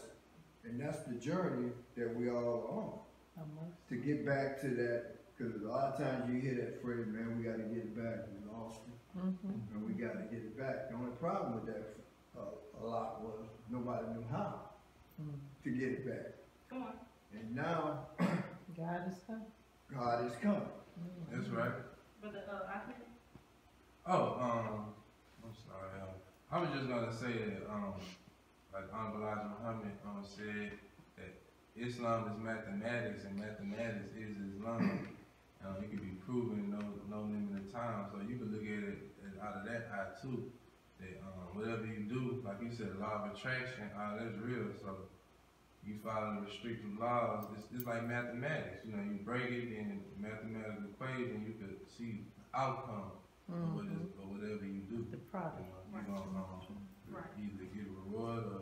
And that's the journey that we all are on. To get back to that, because a lot of times you hear that phrase, man, we got to get it back. We lost it. And we got to get it back. The only problem with that a lot was nobody knew how to get it back. Come on. And now, God is coming. God is coming. That's right. Brother Ahmed? I'm sorry. I was just gonna say that, like Elijah Muhammad said that Islam is mathematics and mathematics is Islam. It can be proven in no limited time. So you can look at it out of that eye too. That whatever you do, like you said, law of attraction, that's real. So you follow the restrictive laws. It's like mathematics. You break it in mathematical equation, you could see the outcome of whatever you do. The product. You're gonna either get a reward or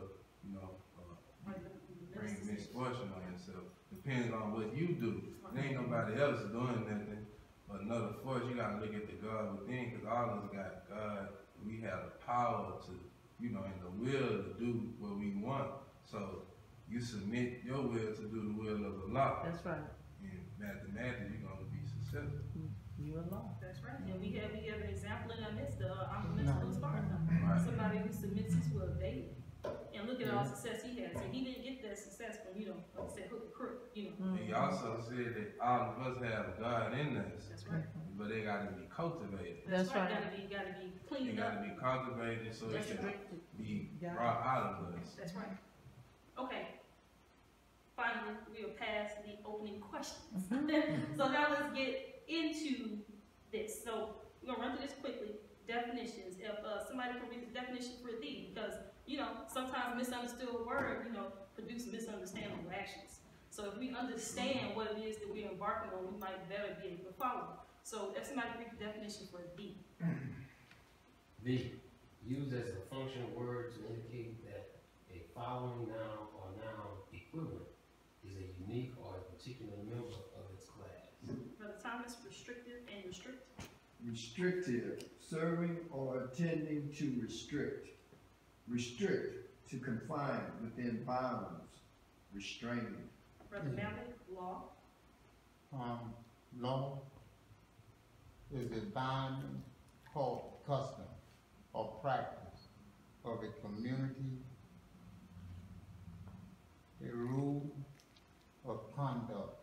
bring misfortune on yourself. Depends on what you do. There ain't nobody else doing nothing but another force. You gotta look at the God within, because all of us got God. We have the power to, and the will to do what we want. So you submit your will to do the will of Allah. That's right. In mathematics, you're gonna be successful. You alone. That's right. And we have an example in our midst of Sparta. Somebody who submits his will daily. And look at all the success he has. And he didn't get that success from, like I said, hook and crook, And he also said that all of us have God in us. That's right. But they gotta be cultivated. That's right. Gotta be cleaned up. They gotta be cultivated so it can be brought out of us. That's right. Okay. Finally, we'll pass the opening questions. So now let's get into this. So we're gonna run through this quickly. Definitions. If somebody can read the definition for thee, because sometimes misunderstood word, produce misunderstandable actions. So if we understand what it is that we're embarking on, we might better be able to follow. So if somebody can read the definition for thee. Thee, used as a functional word to indicate that a following noun or noun equivalent is a unique or a particular member of its class. Brother Thomas, restrictive and restrict. Restrictive, serving or attending to restrict. Restrict, to confine within bounds. Restrain. Brother Malik, law. Law is a binding custom or practice of a community, a rule of conduct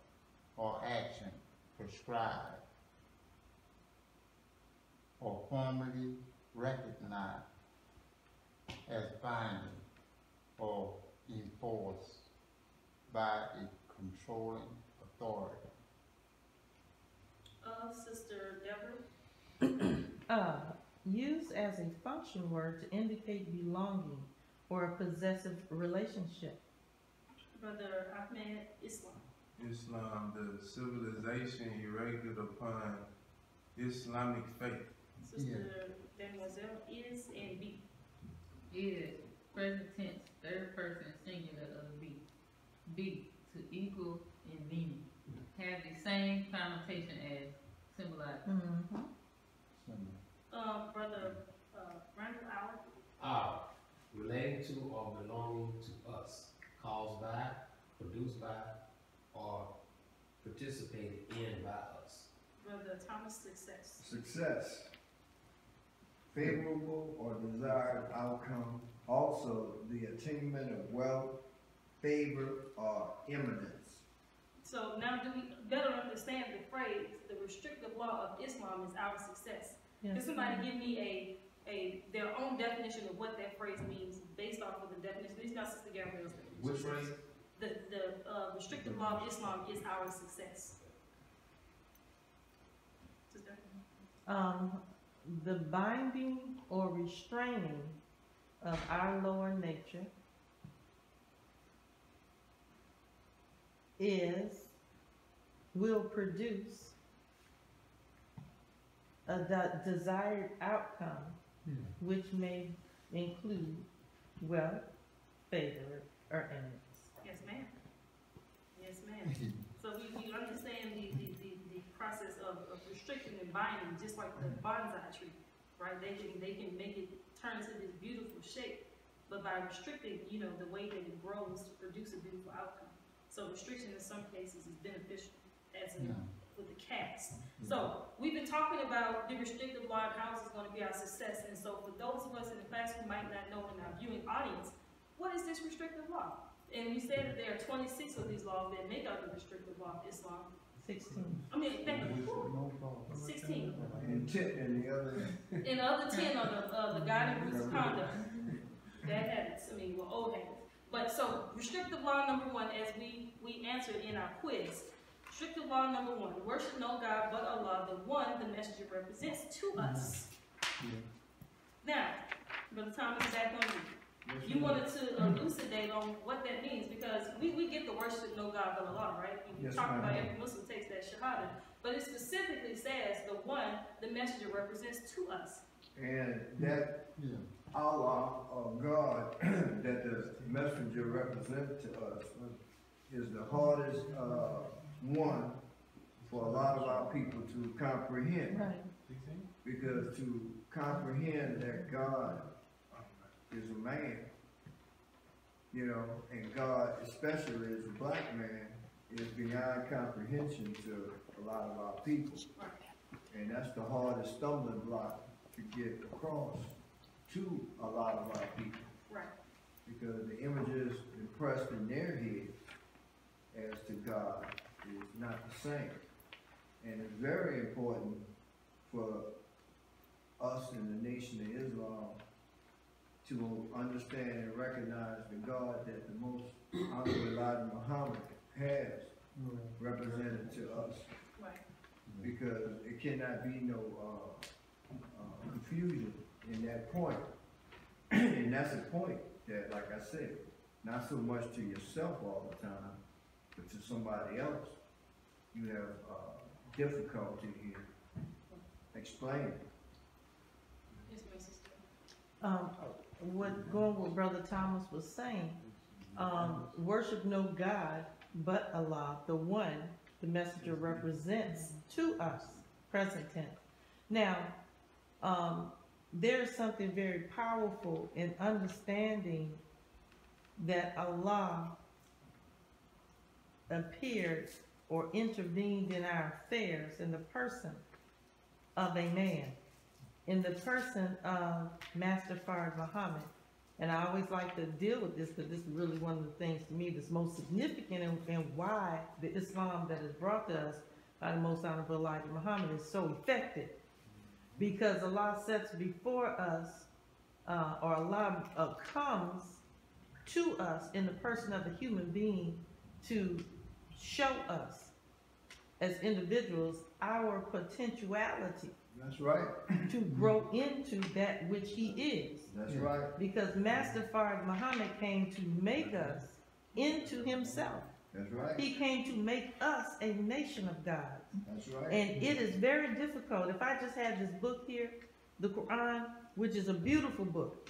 or action prescribed or formally recognized as binding or enforced by a controlling authority. Sister Deborah? Used as a function word to indicate belonging or a possessive relationship. Brother Ahmed, Islam. Islam, the civilization erected upon Islamic faith. Sister Mademoiselle, is and be. Is, present tense, third person singular of the be. Be, to equal in meaning. Have the same connotation as, symbolize. Mm-hmm. Brother Randall Hour. Are, relating to or belonging to us, caused by, produced by, or participated in by us. Brother Thomas, Success. Success, favorable or desired outcome, also the attainment of wealth, favor, or eminence. So now do we better understand the phrase, the restrictive law of Islam is our success? Yes. Can somebody give me their own definition of what that phrase means based off of the definition? These not Sister Gabriel's definition. Which phrase? The restrictive law of Islam is our success. Sister? The binding or restraining of our lower nature will produce a desired outcome, which may include wealth, favor, or eminence. Yes, ma'am. Yes, ma'am. So we understand the process of restricting and binding, just like the bonsai tree, right? They can make it turn into this beautiful shape, but by restricting, the way that it grows to produce a beautiful outcome. So restriction in some cases is beneficial, as in with the cast. So we've been talking about the restrictive law and how it's going to be our success. And so for those of us in the class who might not know in our viewing audience, what is this restrictive law? And we said that there are 26 of these laws that make up the restrictive law of Islam. 16. I mean, thank you. 16. And the other. And the other 10 are the guiding rules of conduct. Bad habits, were old habits. But so, restrictive law number 1, as we answered in our quiz. Restrictive law number 1, worship no God but Allah, the one the messenger represents to us. Now, Brother Thomas, back on you. You wanted to elucidate on what that means, because we get the worship no God but Allah, right? We talk about every Muslim takes that Shahada, but it specifically says the one the messenger represents to us. And that Allah or God that the messenger represents to us is the hardest one for a lot of our people to comprehend. Right. Because to comprehend that God is a man, and God, especially as a black man, is beyond comprehension to a lot of our people. And that's the hardest stumbling block to get across to a lot of our people. Right. Because the images impressed in their head as to God is not the same. And it's very important for us in the Nation of Islam to understand and recognize the God that the most Honorable Elijah Muhammad has represented to us. Right. Because it cannot be no confusion in that point. And that's a point that, like I said, not so much to yourself all the time, but to somebody else, you have difficulty in explaining. Yes, my sister. What Brother Thomas was saying, worship no God but Allah, the one the messenger represents to us, present tense. Now, there's something very powerful in understanding that Allah appeared or intervened in our affairs in the person of a man, in the person of Master Fard Muhammad, And I always like to deal with this because this is really one of the things to me that's most significant and why the Islam that is brought to us by the Most Honorable Elijah Muhammad is so effective. Because Allah sets before us, or Allah comes to us in the person of a human being to show us as individuals our potentiality. That's right. To grow into that which he is. That's right. Because Master Fard Muhammad came to make us into himself. That's right. He came to make us a nation of gods. That's right. And it is very difficult. If I just had this book here, the Qur'an, which is a beautiful book,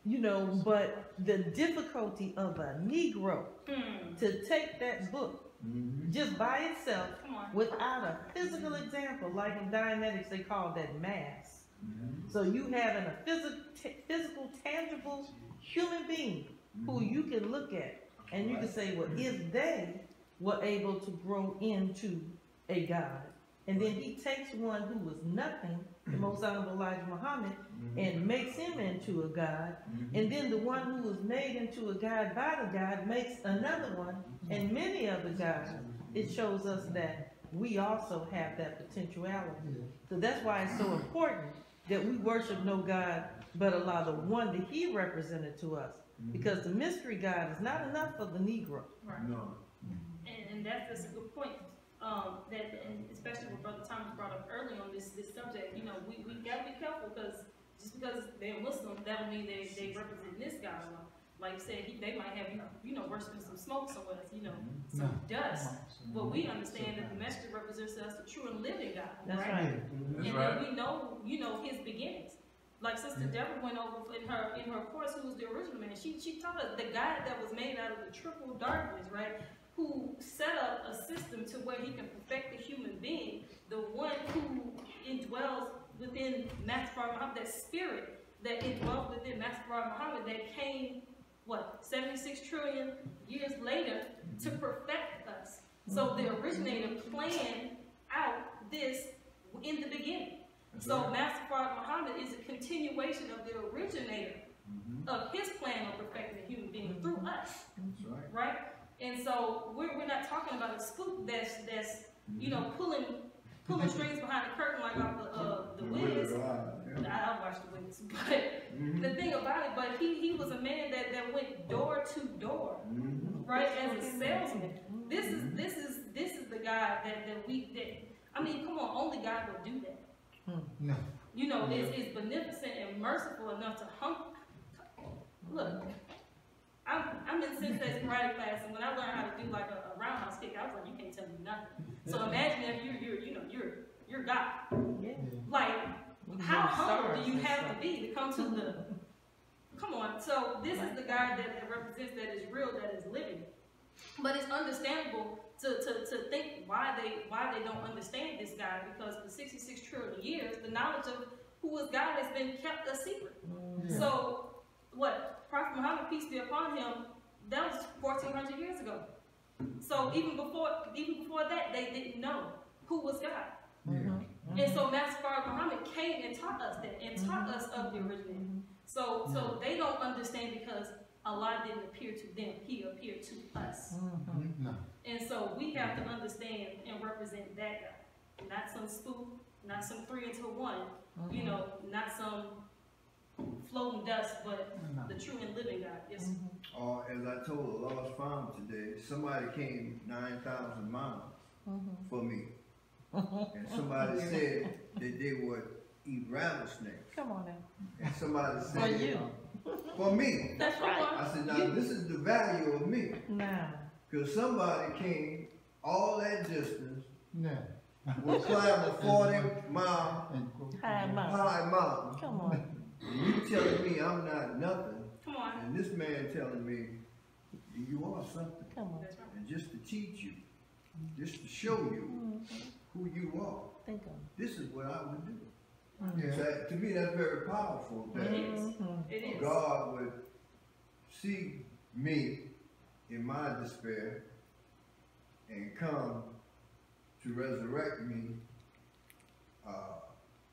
you know, but the difficulty of a Negro to take that book just by itself without a physical example, like in Dianetics they call that mass. So you having a physical, tangible human being who you can look at and you can say, well, if they were able to grow into a God, and then he takes one who was nothing, the Most Honorable Elijah Muhammad, and makes him into a God, and then the one who was made into a God by the God makes another one, and many other gods. It shows us that we also have that potentiality. So that's why it's so important that we worship no God but Allah, the one that he represented to us. Because the mystery God is not enough for the Negro. Right. No. And that's a good point. And especially what Brother Thomas brought up early on this subject, you know, we gotta be careful because just because they're Muslim, that don't mean they represent this God alone. Like you said, they might have you know, worshiping some smoke somewhere, you know, some dust. But we understand that the messenger represents us, the true and living God, That's right? right. And then we know, you know, his beginnings. Like Sister Deborah went over in her course, who was the original man. She taught us the God that was made out of the triple darkness, right? Who set up a system to where he can perfect the human being, the one who indwells within Master Fard Muhammad, that spirit that indwells within Master Fard Muhammad that came, 76 trillion years later to perfect us. So the originator planned out this in the beginning. So Master Fard Muhammad is a continuation of the originator of his plan of perfecting the human being through us. That's right. And so we're not talking about a spook that's you know, pulling strings behind the curtain like off the Wiz. I watched the Wiz, but the thing about it, but he was a man that went door to door, right, as a salesman. This is the guy that I mean, come on, only God would do that. No. You know, is beneficent and merciful enough to look. I'm in Sensei's karate class, and when I learned how to do like a roundhouse kick, I was like, you can't tell me nothing. So imagine if you're God. Yeah. Like, how humble do you have to be to come to the? Come on. So this is the God that represents, that is real, that is living. But it's understandable to think why they don't understand this God, because for 66 trillion years, the knowledge of who is God has been kept a secret. So what Prophet Muhammad, peace be upon him, that was 1400 years ago. So even before that, they didn't know who was God. And so Master Fard Muhammad came and taught us that, and taught us of the originator. So they don't understand because Allah didn't appear to them, he appeared to us. And so we have to understand and represent that God. Not some spook, not some 3 into 1, you know, not some floating dust, but the true and living God. Yes. As I told a lost farm today, somebody came 9,000 miles for me. And somebody said that they would eat rattlesnakes. Come on now. And somebody said, For you. For me. That's right. I said, now this is the value of me. Now. Because somebody came all that distance, No. would climb a 40-mile High mountain. Come on. And you telling me I'm not nothing. Come on. And this man telling me you are something. Come on. That's right. And just to teach you, just to show you who you are. Think of it. This is what I would do. Yeah. So to me, that's very powerful. That It is. It is. God would see me in my despair and come to resurrect me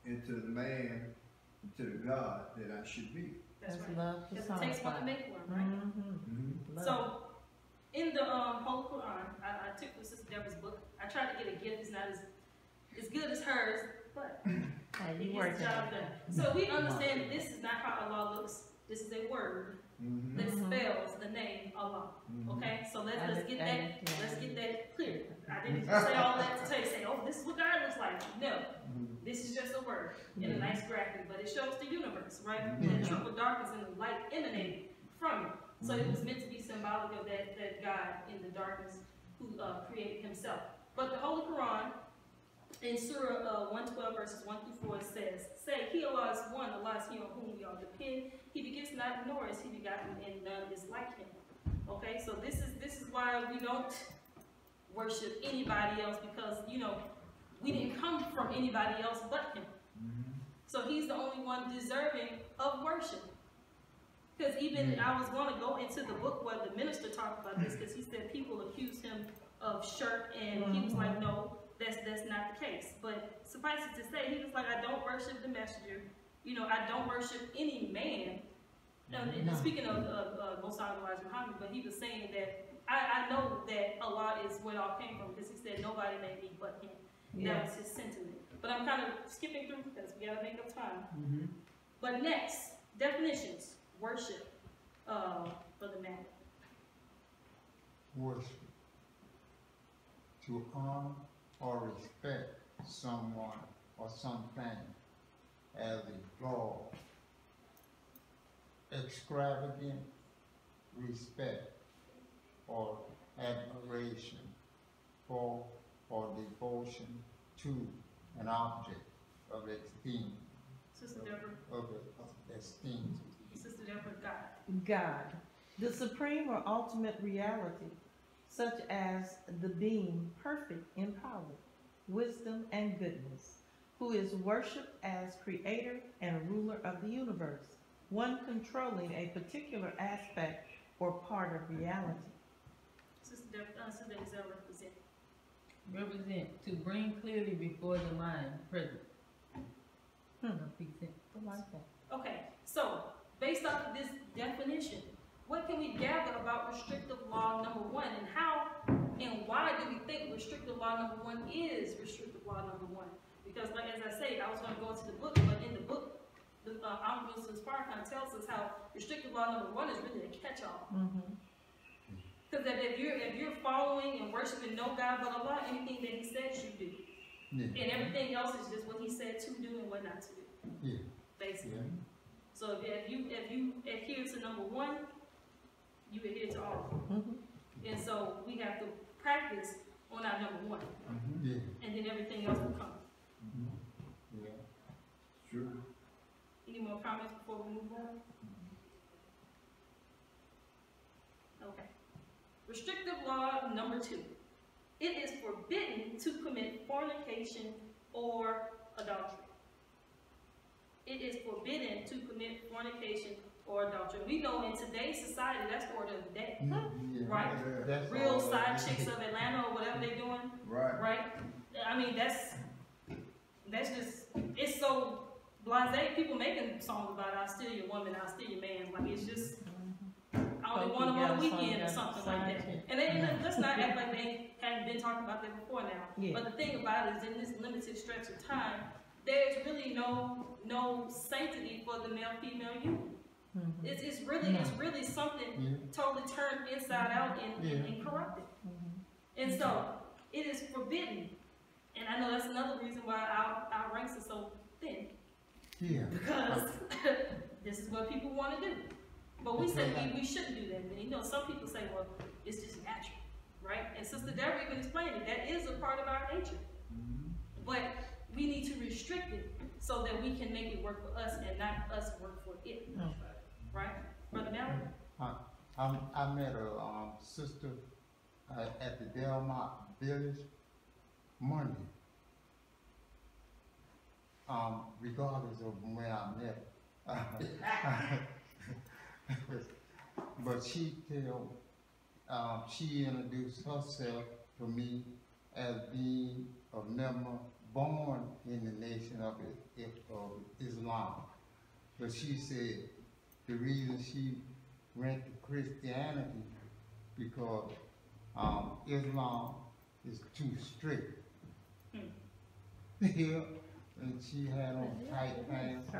into the man, into the God that I should be. That's right. love Because it takes one to make one, right? Mm-hmm. So, in the Holy Qur'an, I took from Sister Deborah's book. I tried to get a gift. It's not as good as hers, but it gets the job done. So we understand that this is not how Allah looks. This is a word that spells the name Allah. Okay, so let's get that clear. I didn't say all that to say, oh, this is what God looks like. No, this is just a word in a nice graphic, but it shows the universe, right? The triple darkness and the light emanating from it. So it was meant to be symbolic of that God in the darkness who created himself. But the Holy Quran, in Surah 112 verses 1 through 4 says, say, He Allah is one, Allah is He on whom we all depend. He begets not, nor is He begotten, and none is like Him. Okay, so this is why we don't worship anybody else, because, you know, we didn't come from anybody else but Him. So He's the only one deserving of worship. Because even I was going to go into the book where the minister talked about this, because he said people accused him of shirk, and he was like, no, that's not the case. But suffice it to say, he was like, I don't worship the messenger. You know, I don't worship any man. And speaking of Mosque Elijah Muhammad, but he was saying that I know that Allah is where it all came from, because he said nobody made me but Him. That was his sentiment. But I'm kind of skipping through because we got to make up time. But next, definitions. Worship, Brother Matt. Worship. To honor or respect someone or something as a God. Extravagant respect or admiration for or devotion to an object of esteem. Sister Deborah. Of esteem. Sister Deborah, God. God, the supreme or ultimate reality, such as the being perfect in power, wisdom, and goodness, who is worshipped as creator and ruler of the universe, one controlling a particular aspect or part of reality. Sister Deborah, Sister Deborah represent. Represent, to bring clearly before the mind, present. I like that. Okay, so based off of this definition, what can we gather about restrictive law number 1, and how and why do we think restrictive law number 1 is restrictive law number 1? Because, like as I say, I was going to go into the book, but in the book, the Honorable Farrakhan tells us how restrictive law number 1 is really a catch-all. Because if you're following and worshiping no God but Allah, anything that He says you do, and everything else is just what He said to do and what not to do, basically. So if you adhere to number 1, you adhere to all of them. And so we have to practice on our number 1, and then everything else will come. Sure. Any more comments before we move on? Okay. Restrictive law number 2. It is forbidden to commit fornication or adultery. It is forbidden to commit fornication or adultery. We know in today's society, that's the order of the day. Right? Real side chicks of Atlanta or whatever they're doing. Right? I mean, that's just, it's so blasé. People making songs about I'll steal your woman, I'll steal your man. Like, it's just, I only want them on the weekend or something like that. And let's not act like they haven't been talking about that before now. But the thing about it is, in this limited stretch of time, there's really no sanctity for the male-female union. It's really something totally turned inside out and corrupted. And so it is forbidden. And I know that's another reason why our ranks are so thin. Because this is what people want to do. But we say we shouldn't do that. And you know, some people say, well, it's just natural, right? And Sister Deborah even explained it. That is a part of our nature. But we need to restrict it so that we can make it work for us and not us work for it. Right? Brother Mallory? I met a sister at the Delmont Village Monday. Regardless of when I met her. But she introduced herself to me as being a member born in the nation of Islam. But she said the reason she went to Christianity because Islam is too strict. Yeah, and she had on tight pants.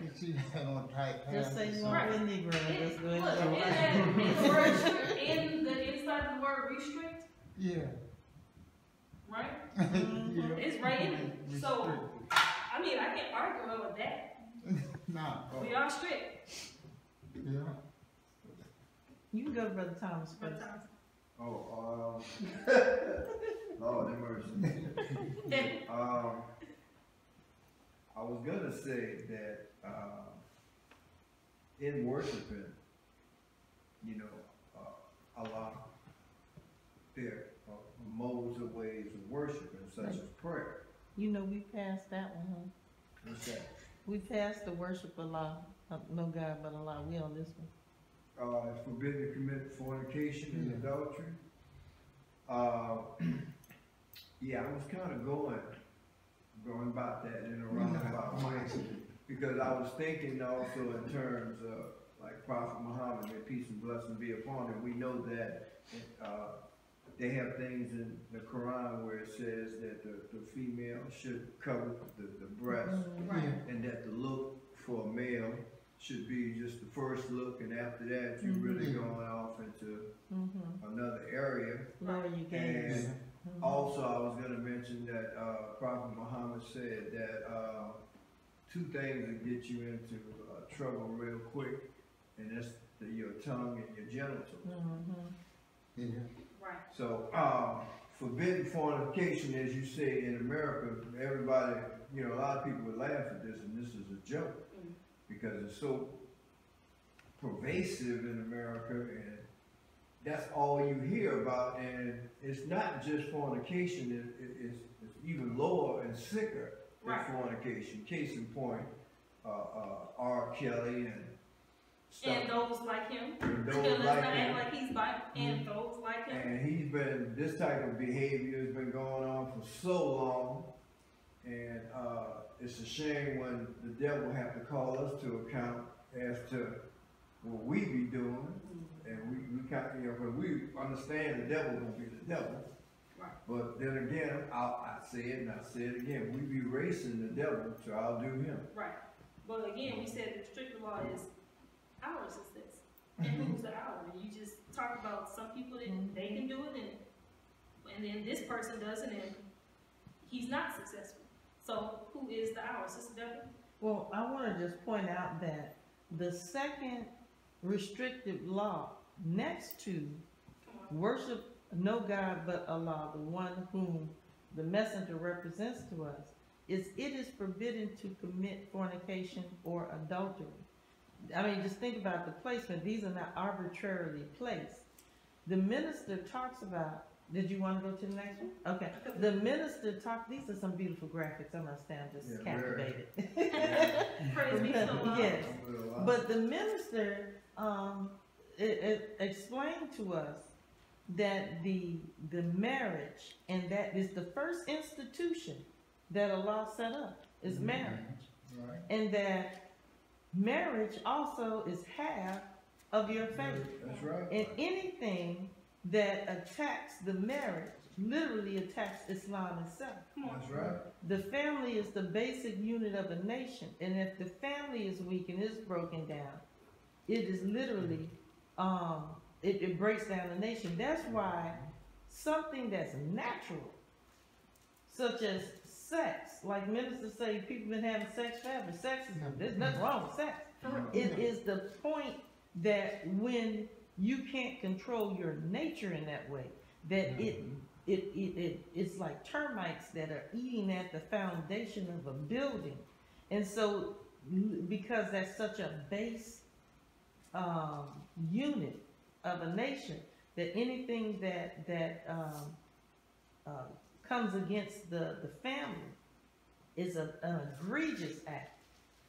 And she had on tight pants. Just say you want to be Negro. Just go Look, ahead. in the word strict, in the inside of the word restrict, Yeah. right? Yeah. It's right in it. So, I mean, I can't argue with that. Nah. We are strict. Yeah. You can go to Brother Thomas first. Oh, Lord have mercy. I was gonna say that in worshiping, you know, Allah, there are modes of ways of worshiping, such as prayer. You know, we passed that one, huh? What's that? We passed the worship Allah, no God but Allah. We on this one. It's forbidden to commit fornication and adultery. Yeah, I was kind of going about that in a roundabout way, because I was thinking also in terms of like Prophet Muhammad, may peace and blessing be upon him. We know that they have things in the Qur'an where it says that the female should cover the breast, and that the look for a male should be just the first look, and after that you're really going off into another area. Lower your gaze. And also I was going to mention that Prophet Muhammad said that two things that get you into trouble real quick, and that's your tongue and your genitals. Yeah. Right. So forbidden fornication, as you say in America, everybody, you know, a lot of people would laugh at this, and this is a joke. Because it's so pervasive in America, and that's all you hear about. And it's not just fornication; it's even lower and sicker than fornication. Case in point, R. Kelly and stuff. And those like him. And those Let's like not him. act like he's like, and those like him. And he's been, this type of behavior has been going on for so long. And it's a shame when the devil have to call us to account as to what we be doing. And we kind of, you know, because we understand the devil gonna be the devil. Right. But then again, I say it and I say it again, we be racing the devil to outdo him. Right. But again, we said the restrictive law is ours is this. And who's the our? And you just talk about some people that they can do it, and then this person does it, and he's not successful. So who is the our, Sister Deborah? Well, I want to just point out that the second restrictive law next to worship no God but Allah, the one whom the messenger represents to us, is it is forbidden to commit fornication or adultery. I mean, just think about the placement. These are not arbitrarily placed. The minister talks about, did you want to go to the next one? Okay. The minister talks, these are some beautiful graphics. I must say, I'm just captivated. Praise be to Allah. Yes. But the minister it explained to us that the marriage, and that is the first institution that Allah set up, is marriage. Right. And that marriage also is half of your faith. That's right. And anything that attacks the marriage literally attacks Islam itself. That's right. The family is the basic unit of a nation, and if the family is weak and is broken down, it is literally, it breaks down the nation. That's why something that's natural, such as sex, like ministers say, people been having sex forever. Sex is, there's nothing wrong with sex. It is the point that when you can't control your nature in that way, that it's like termites that are eating at the foundation of a building. And so, because that's such a base unit of a nation, that anything that comes against the family is an egregious act.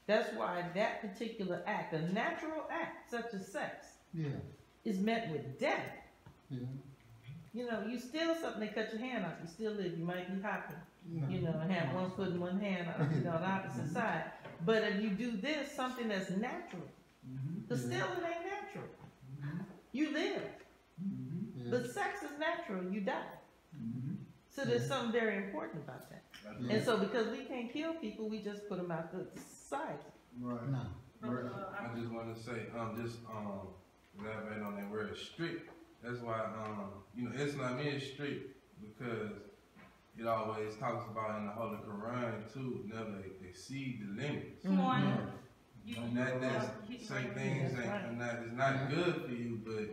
That's why that particular act, a natural act such as sex, is met with death. You know, you steal something, they cut your hand off, you still live, you might be hopping, you know, and have one foot and one hand on, you know, on the opposite side. But if you do this, something that's natural, the stealing ain't natural. You live. But sex is natural, you die. So there's something very important about that. And so because we can't kill people, we just put them out to society. Right. No. Right. I just want to say, elaborate on that word strict. That's why, Islam is strict because it always talks about in the Holy Quran too, never exceed the limits. Come on. And that's say things it's not good for you, but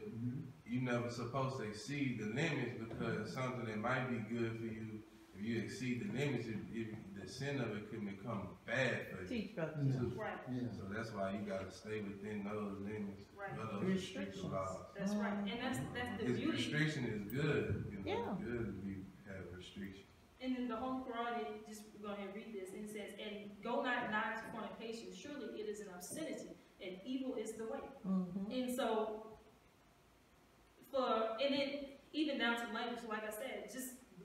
you never supposed to exceed the limits because something that might be good for you, if you exceed the limits, if the sin of it can become bad for you. Teach brothers. Right. So that's why you gotta stay within those limits. Right. Of those restrictive laws. That's right. And that's the beauty. Restriction is good. It's good to have restriction. And in the Holy Quran, we're going to read this, and it says, and go not nigh to fornication, surely it is an obscenity, and evil is the way. And so, and then even down to language, like I said,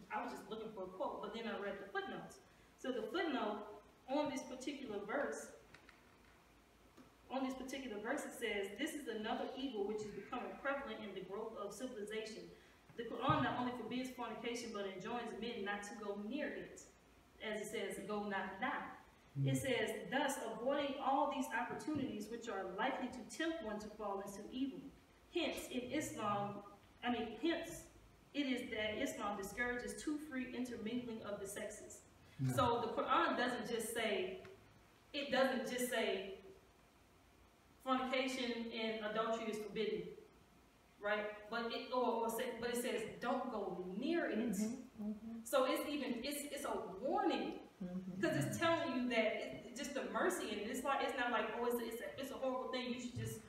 I was just looking for a quote, but then I read the footnotes. So the footnote on this particular verse, it says, this is another evil which is becoming prevalent in the growth of civilization. The Qur'an not only forbids fornication, but enjoins men not to go near it. As it says, go not nigh. It says, thus avoiding all these opportunities which are likely to tempt one to fall into evil. Hence, it is that Islam discourages too free intermingling of the sexes. So the Qur'an doesn't just say fornication and adultery is forbidden. Right, but it says don't go near it. So it's a warning because it's telling you that it's just the mercy in it. It's not like it's a horrible thing. You should just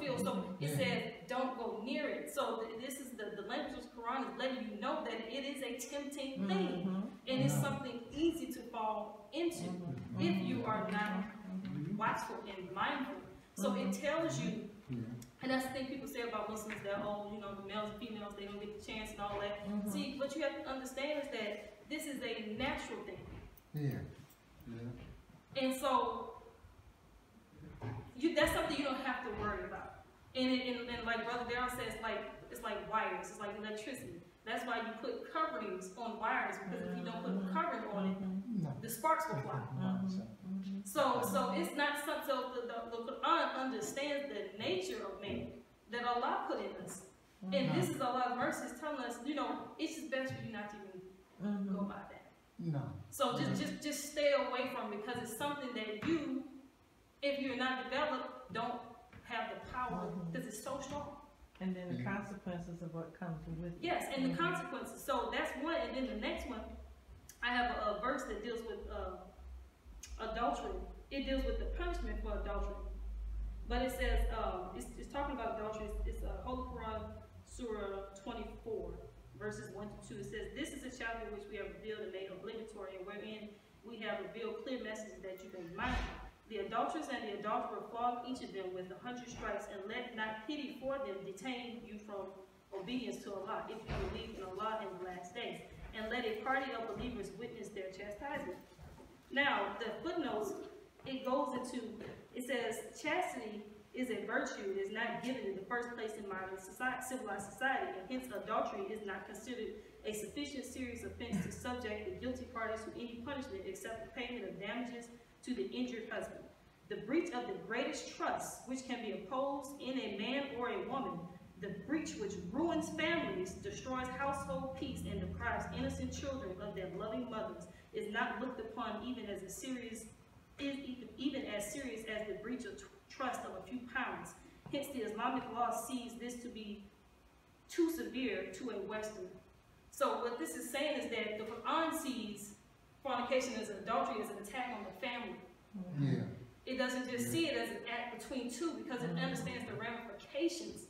feel. So it says don't go near it. So this is the language of the Quran is letting you know that it is a tempting thing and it's something easy to fall into if you are not watchful and mindful. So it tells you. And that's the thing people say about Muslims that, the males and females, they don't get the chance and all that. See, what you have to understand is that this is a natural thing. And so, that's something you don't have to worry about. And like Brother Darryl says, it's like wires, it's like electricity. That's why you put coverings on wires, because if you don't put a covering on it, the sparks will fly. So it's not something. So the Qur'an understands the nature of man that Allah put in us, and this is Allah's mercy is telling us, it's just best for you not to even go by that. So just stay away from it because it's something that you, if you're not developed, don't have the power because it's so strong. And then the consequences of what comes with it. Yes, and the consequences. So that's one, and then the next one, I have a verse that deals with adultery. It deals with the punishment for adultery. But it says, it's talking about adultery. It's Holy Quran, Surah 24, verses 1 to 2. It says, this is a chapter which we have revealed and made obligatory, and wherein we have revealed clear messages that you may be mindful. The adulteress and the adulterer flog each of them with 100 stripes, and let not pity for them detain you from obedience to Allah, if you believe in Allah in the last days. And let a party of believers witness their chastisement. Now, the footnotes, it says, chastity is a virtue. It is not given in the first place in modern civilized society, and hence adultery is not considered a sufficient serious offense to subject the guilty parties to any punishment except the payment of damages to the injured husband. The breach of the greatest trust which can be opposed in a man or a woman, the breach which ruins families, destroys household peace, and deprives innocent children of their loving mothers, is not looked upon even as serious as the breach of trust of a few pounds. Hence, the Islamic law sees this to be too severe to a Westerner. So what this is saying is that the Qur'an sees fornication as adultery as an attack on the family. It doesn't just see it as an act between two because it understands the ramifications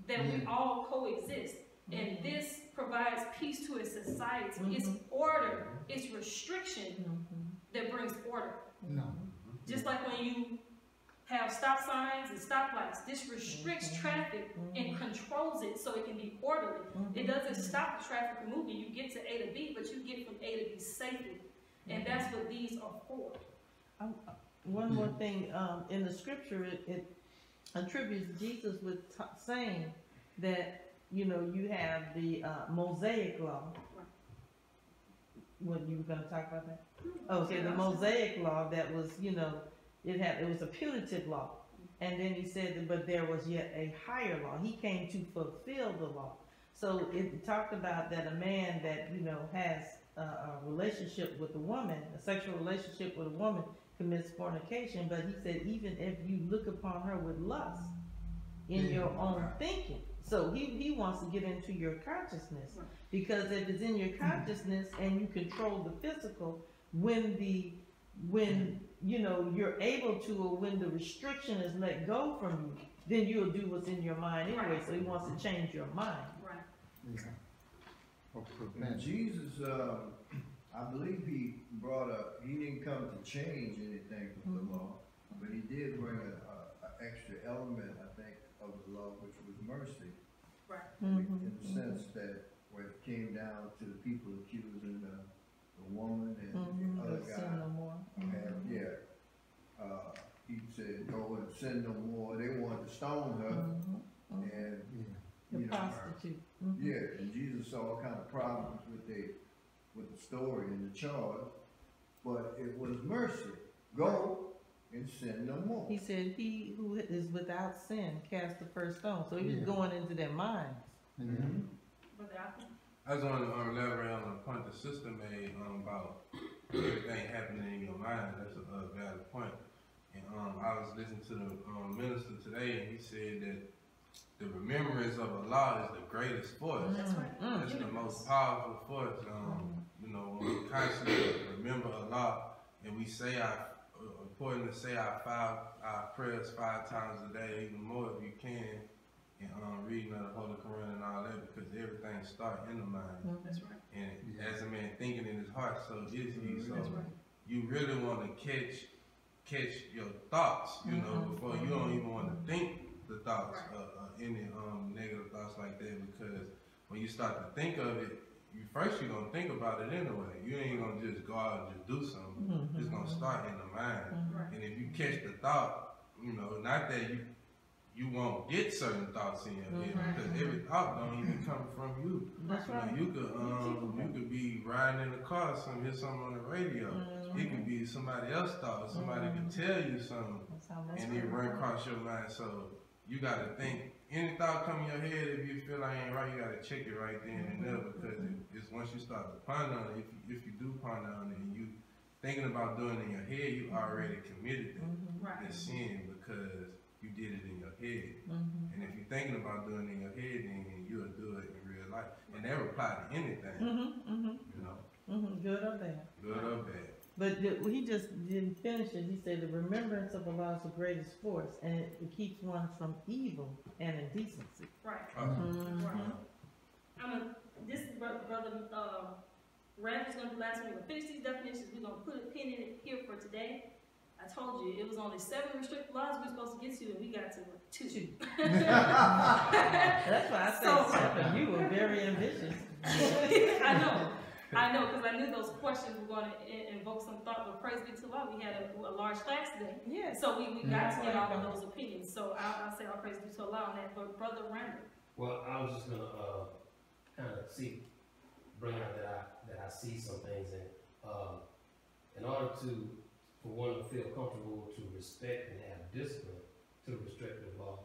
that we all coexist. And this provides peace to a society. It's order, it's restriction that brings order. Just like when you have stop signs and stoplights, this restricts traffic and controls it so it can be orderly. It doesn't stop the traffic from moving. You get to A to B, but you get from A to B safely. And that's what these are for. One more thing, in the scripture, it attributes Jesus with saying that, you know, you have the Mosaic law. What, you were gonna talk about that? Okay, the Mosaic law that was, you know, it was a punitive law. And then he said that, but there was yet a higher law. He came to fulfill the law. So it talked about that a man that, you know, has a relationship with a woman, a sexual relationship with a woman, commits fornication. But he said, even if you look upon her with lust in your own thinking. So he wants to get into your consciousness, because if it's in your consciousness and you control the physical, when you know you're able to, or when the restriction is let go from you, then you'll do what's in your mind anyway. So he wants to change your mind. Right. Yeah. And Jesus, I believe he brought up, he didn't come to change anything with the law, but he did bring an extra element, I think, of the law, which was mercy. Right. In the sense that when it came down to the people accusing the woman and the other guy, Sin no more. he said, go and sin no more. They wanted to stone her, and The you know, prostitute. yeah, and Jesus saw all kind of problems with the story and the charge, but it was mercy. Go and sin no more. He said, he who is without sin cast the first stone. So he was going into their minds. Brother Alfred? I just want to elaborate on the point the sister made about everything happening in your mind. That's a valid point. And I was listening to the minister today, and he said that the remembrance of Allah is the greatest force. That's right. That's the most powerful force. You know, when we constantly remember Allah, and we say important to say our prayers 5 times a day, even more if you can, and reading of the Holy Qur'an and all that, because everything starts in the mind. That's right. And as a man thinking in his heart, so is he. So That's right. you really want to catch your thoughts, you know, before you don't even want to think the thoughts, any negative thoughts like that, because when you start to think of it, you're gonna think about it anyway. You ain't gonna just go out and just do something. It's gonna start in the mind. And if you catch the thought, you know, not that you won't get certain thoughts in your head, because every thought don't even come from you. That's right. You could be riding in the car, hear something on the radio. It could be somebody else's thought. Somebody could tell you something, and it run across your mind. So you got to think. Any thought come in your head, if you feel like ain't right, you got to check it right then and there, because it's once you start to ponder on it, if you do ponder on it and you thinking about doing it in your head, you already committed the sin, because you did it in your head. And if you're thinking about doing it in your head, then you'll do it in real life. And that apply to anything, you know. Good or bad. Good or bad. But he just didn't finish it. He said the remembrance of Allah is the greatest force, and it keeps one from evil and indecency. Right. Right. This brother Randall's gonna be the last one. We're gonna finish these definitions. We're gonna put a pin in it here for today. I told you it was only 7 restricted laws we were supposed to get to, and we got to 2. That's why I said 7. You were very ambitious. I know, because I knew those questions were going to invoke some thought, but praise be to Allah, we had a large class today. Yeah. So we got to get all of those opinions. So I'll say all praise be to Allah on that. But Brother Randall. Well, I was just going to kind of bring out that I see some things in order for one to feel comfortable to respect and have discipline to restrictive law,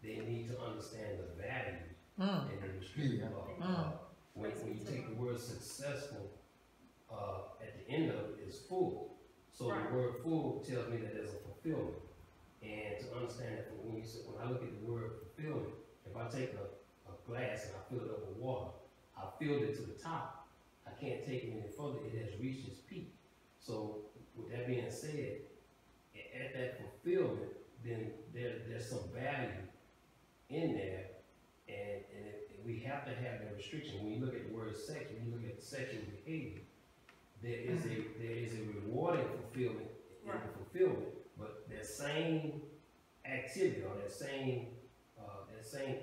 they need to understand the value in the restrictive law. When you take the word successful, at the end of it is full. So the word full tells me that there's a fulfillment. And to understand that when I look at the word fulfillment, if I take a glass and I fill it up with water, I filled it to the top. I can't take it any further. It has reached its peak. So with that being said, at that fulfillment, then there's some value in there, and we have to have a restriction. When you look at the word sex, when you look at sexual behavior, there is a rewarding fulfillment in the fulfillment, but that same activity or that same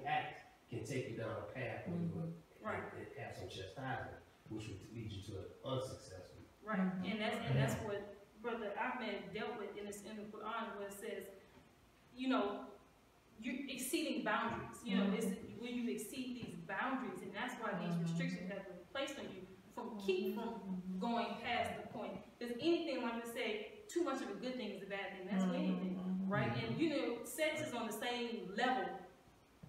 act can take you down a path where you have some chastisement, which would lead you to an unsuccessful. Right, and that's what Brother Alfred Muhammad dealt with in the Qur'an, where it says, you know, you're exceeding boundaries. You know, it's when you exceed these boundaries, and that's why these restrictions have been placed on you keep from going past the point. Because anything, like I say, too much of a good thing is a bad thing. That's anything, right? And you know, sex is on the same level,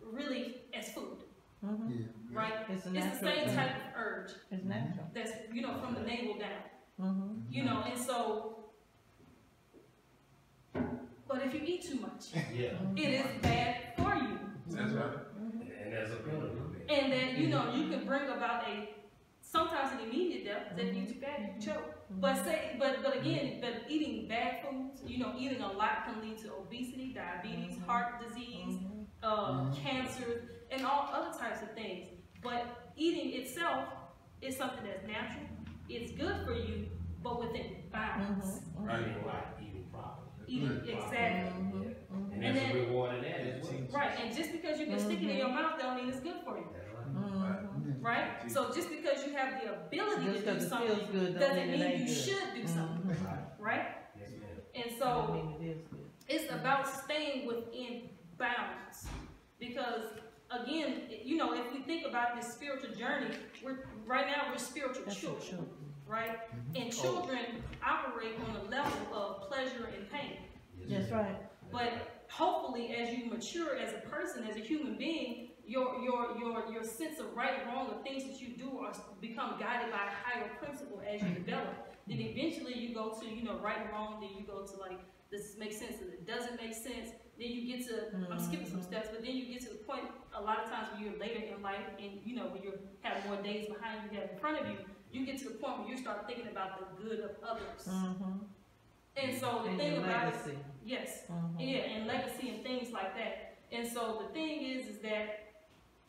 really, as food. Right? It's the same type of urge. It's natural. That's, you know, from the navel down. You know, and so, but if you eat too much, it is bad for you. That's right. And that's a penalty. And then, you know, you can bring about sometimes an immediate death. If you too bad, you choke. But again, eating bad foods, you know, eating a lot can lead to obesity, diabetes, heart disease, cancer, and all other types of things. But eating itself is something that's natural. It's good for you, but within bounds. Right. Eating properly. Eating, exactly. And there's a reward in that as well. Right, and just because you can stick it in your mouth, don't mean it's good for you. Right? So just because you have the ability to do something doesn't mean you should do something. Right? And so it's about staying within bounds. Because again, you know, if we think about this spiritual journey, right now we're spiritual children. Right? And children operate on a level of pleasure and pain. That's right. But hopefully, as you mature as a person, as a human being, your sense of right and wrong, of things that you do, are become guided by a higher principle as you develop. Then eventually you go to, you know, right and wrong. Then you go to, like, this makes sense, and it doesn't make sense. Then you get to, I'm skipping some steps, but then you get to the point a lot of times when you're later in life, and you know, when you have more days behind you have in front of you, you get to the point where you start thinking about the good of others. And so the thing about it, yes, and legacy and things like that. And so the thing is that,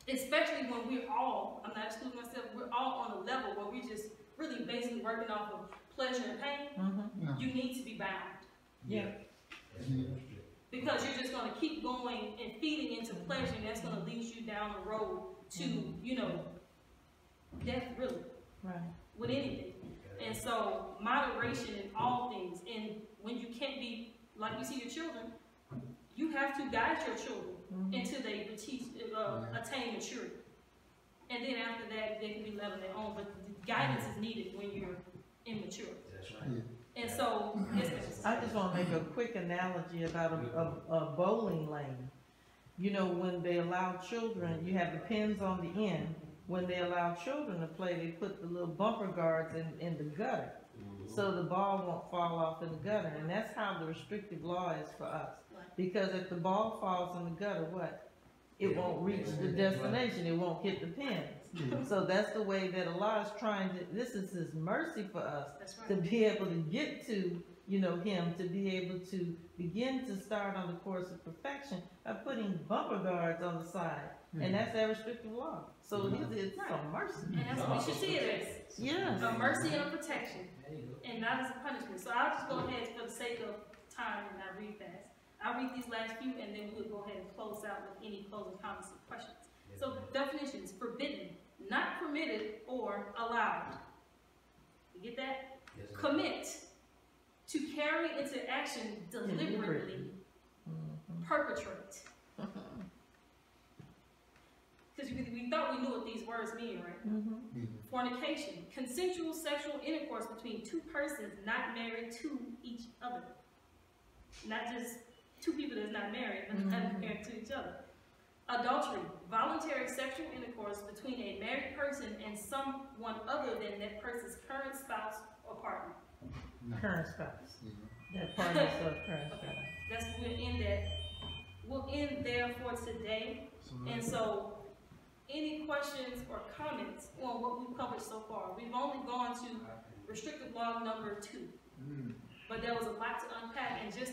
especially when we're all, I'm not excluding myself, we're all on a level where we're just really basically working off of pleasure and pain, you need to be bound. Because you're just going to keep going and feeding into pleasure, and that's going to lead you down the road to, you know, death, really. Right. With anything. And so moderation in all things. And when you can't be, like you see your children, you have to guide your children until they attain maturity. And then after that, they can be left on their own. But the guidance is needed when you're immature. That's right. And so, I just want to make a quick analogy about a bowling lane. You know, when they allow children, you have the pins on the end. When they allow children to play, they put the little bumper guards in the gutter, so the ball won't fall off in the gutter. And that's how the restrictive law is for us. Because if the ball falls in the gutter, what? It won't reach the destination. It won't hit the pins. So that's the way that Allah is trying to, this is His mercy for us, to be able to get to, you know, Him, to be able to begin to start on the course of perfection by putting bumper guards on the side. And that's that restrictive law. So it's a mercy. And that's what we should see it as. Yes. A mercy and a protection. And not as a punishment. So I'll just go ahead, for the sake of time, and I read fast. I'll read these last few, and then we'll go ahead and close out with any closing comments or questions. So definitions: forbidden, not permitted or allowed. You get that? Yes, commit, to carry into action deliberately, perpetrate. Because we thought we knew what these words mean, right? Fornication, consensual sexual intercourse between two persons not married to each other. Not just two people that's not married, but not married to each other. Adultery, voluntary sexual intercourse between a married person and someone other than that person's current spouse or partner. Current spouse. That partner of current spouse. That's we'll end that. We'll end there for today. And so, any questions or comments on what we've covered so far? We've only gone to restrictive law number 2. But there was a lot to unpack, and just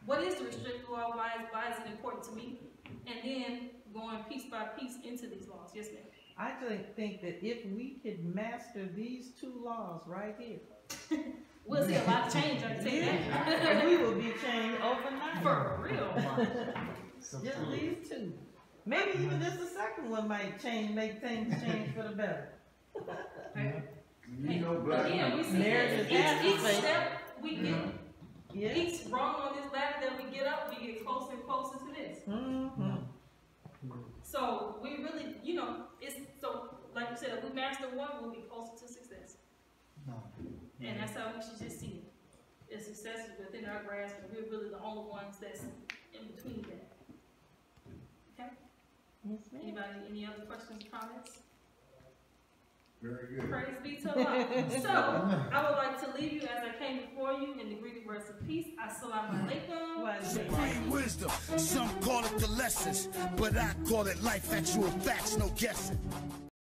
what is the restrictive law, why is it important to me? And then going piece by piece into these laws. Yes, ma'am. I think that if we could master these 2 laws right here, we'll see a lot of change, I can say that. We will be changed overnight. For real. Just these 2. Maybe even just the second one might make things change for the better. You know, black we see each step we get Yes. Each rung on this ladder that we get up, we get closer and closer to this. Mm-hmm. So we really, you know, it's so like you said, if we master one, we'll be closer to success. No. And that's how we should just see it. The success is within our grasp, and we're really the only ones that's in between that. Okay? Yes, ma'am. Anybody, any other questions, comments? Very good. Praise be to Allah. So, I would like to leave you as I came before you in the greeting words of peace. Assalamu alaikum. Supreme wisdom. Some call it the lessons, but I call it life, actual facts, no guessing.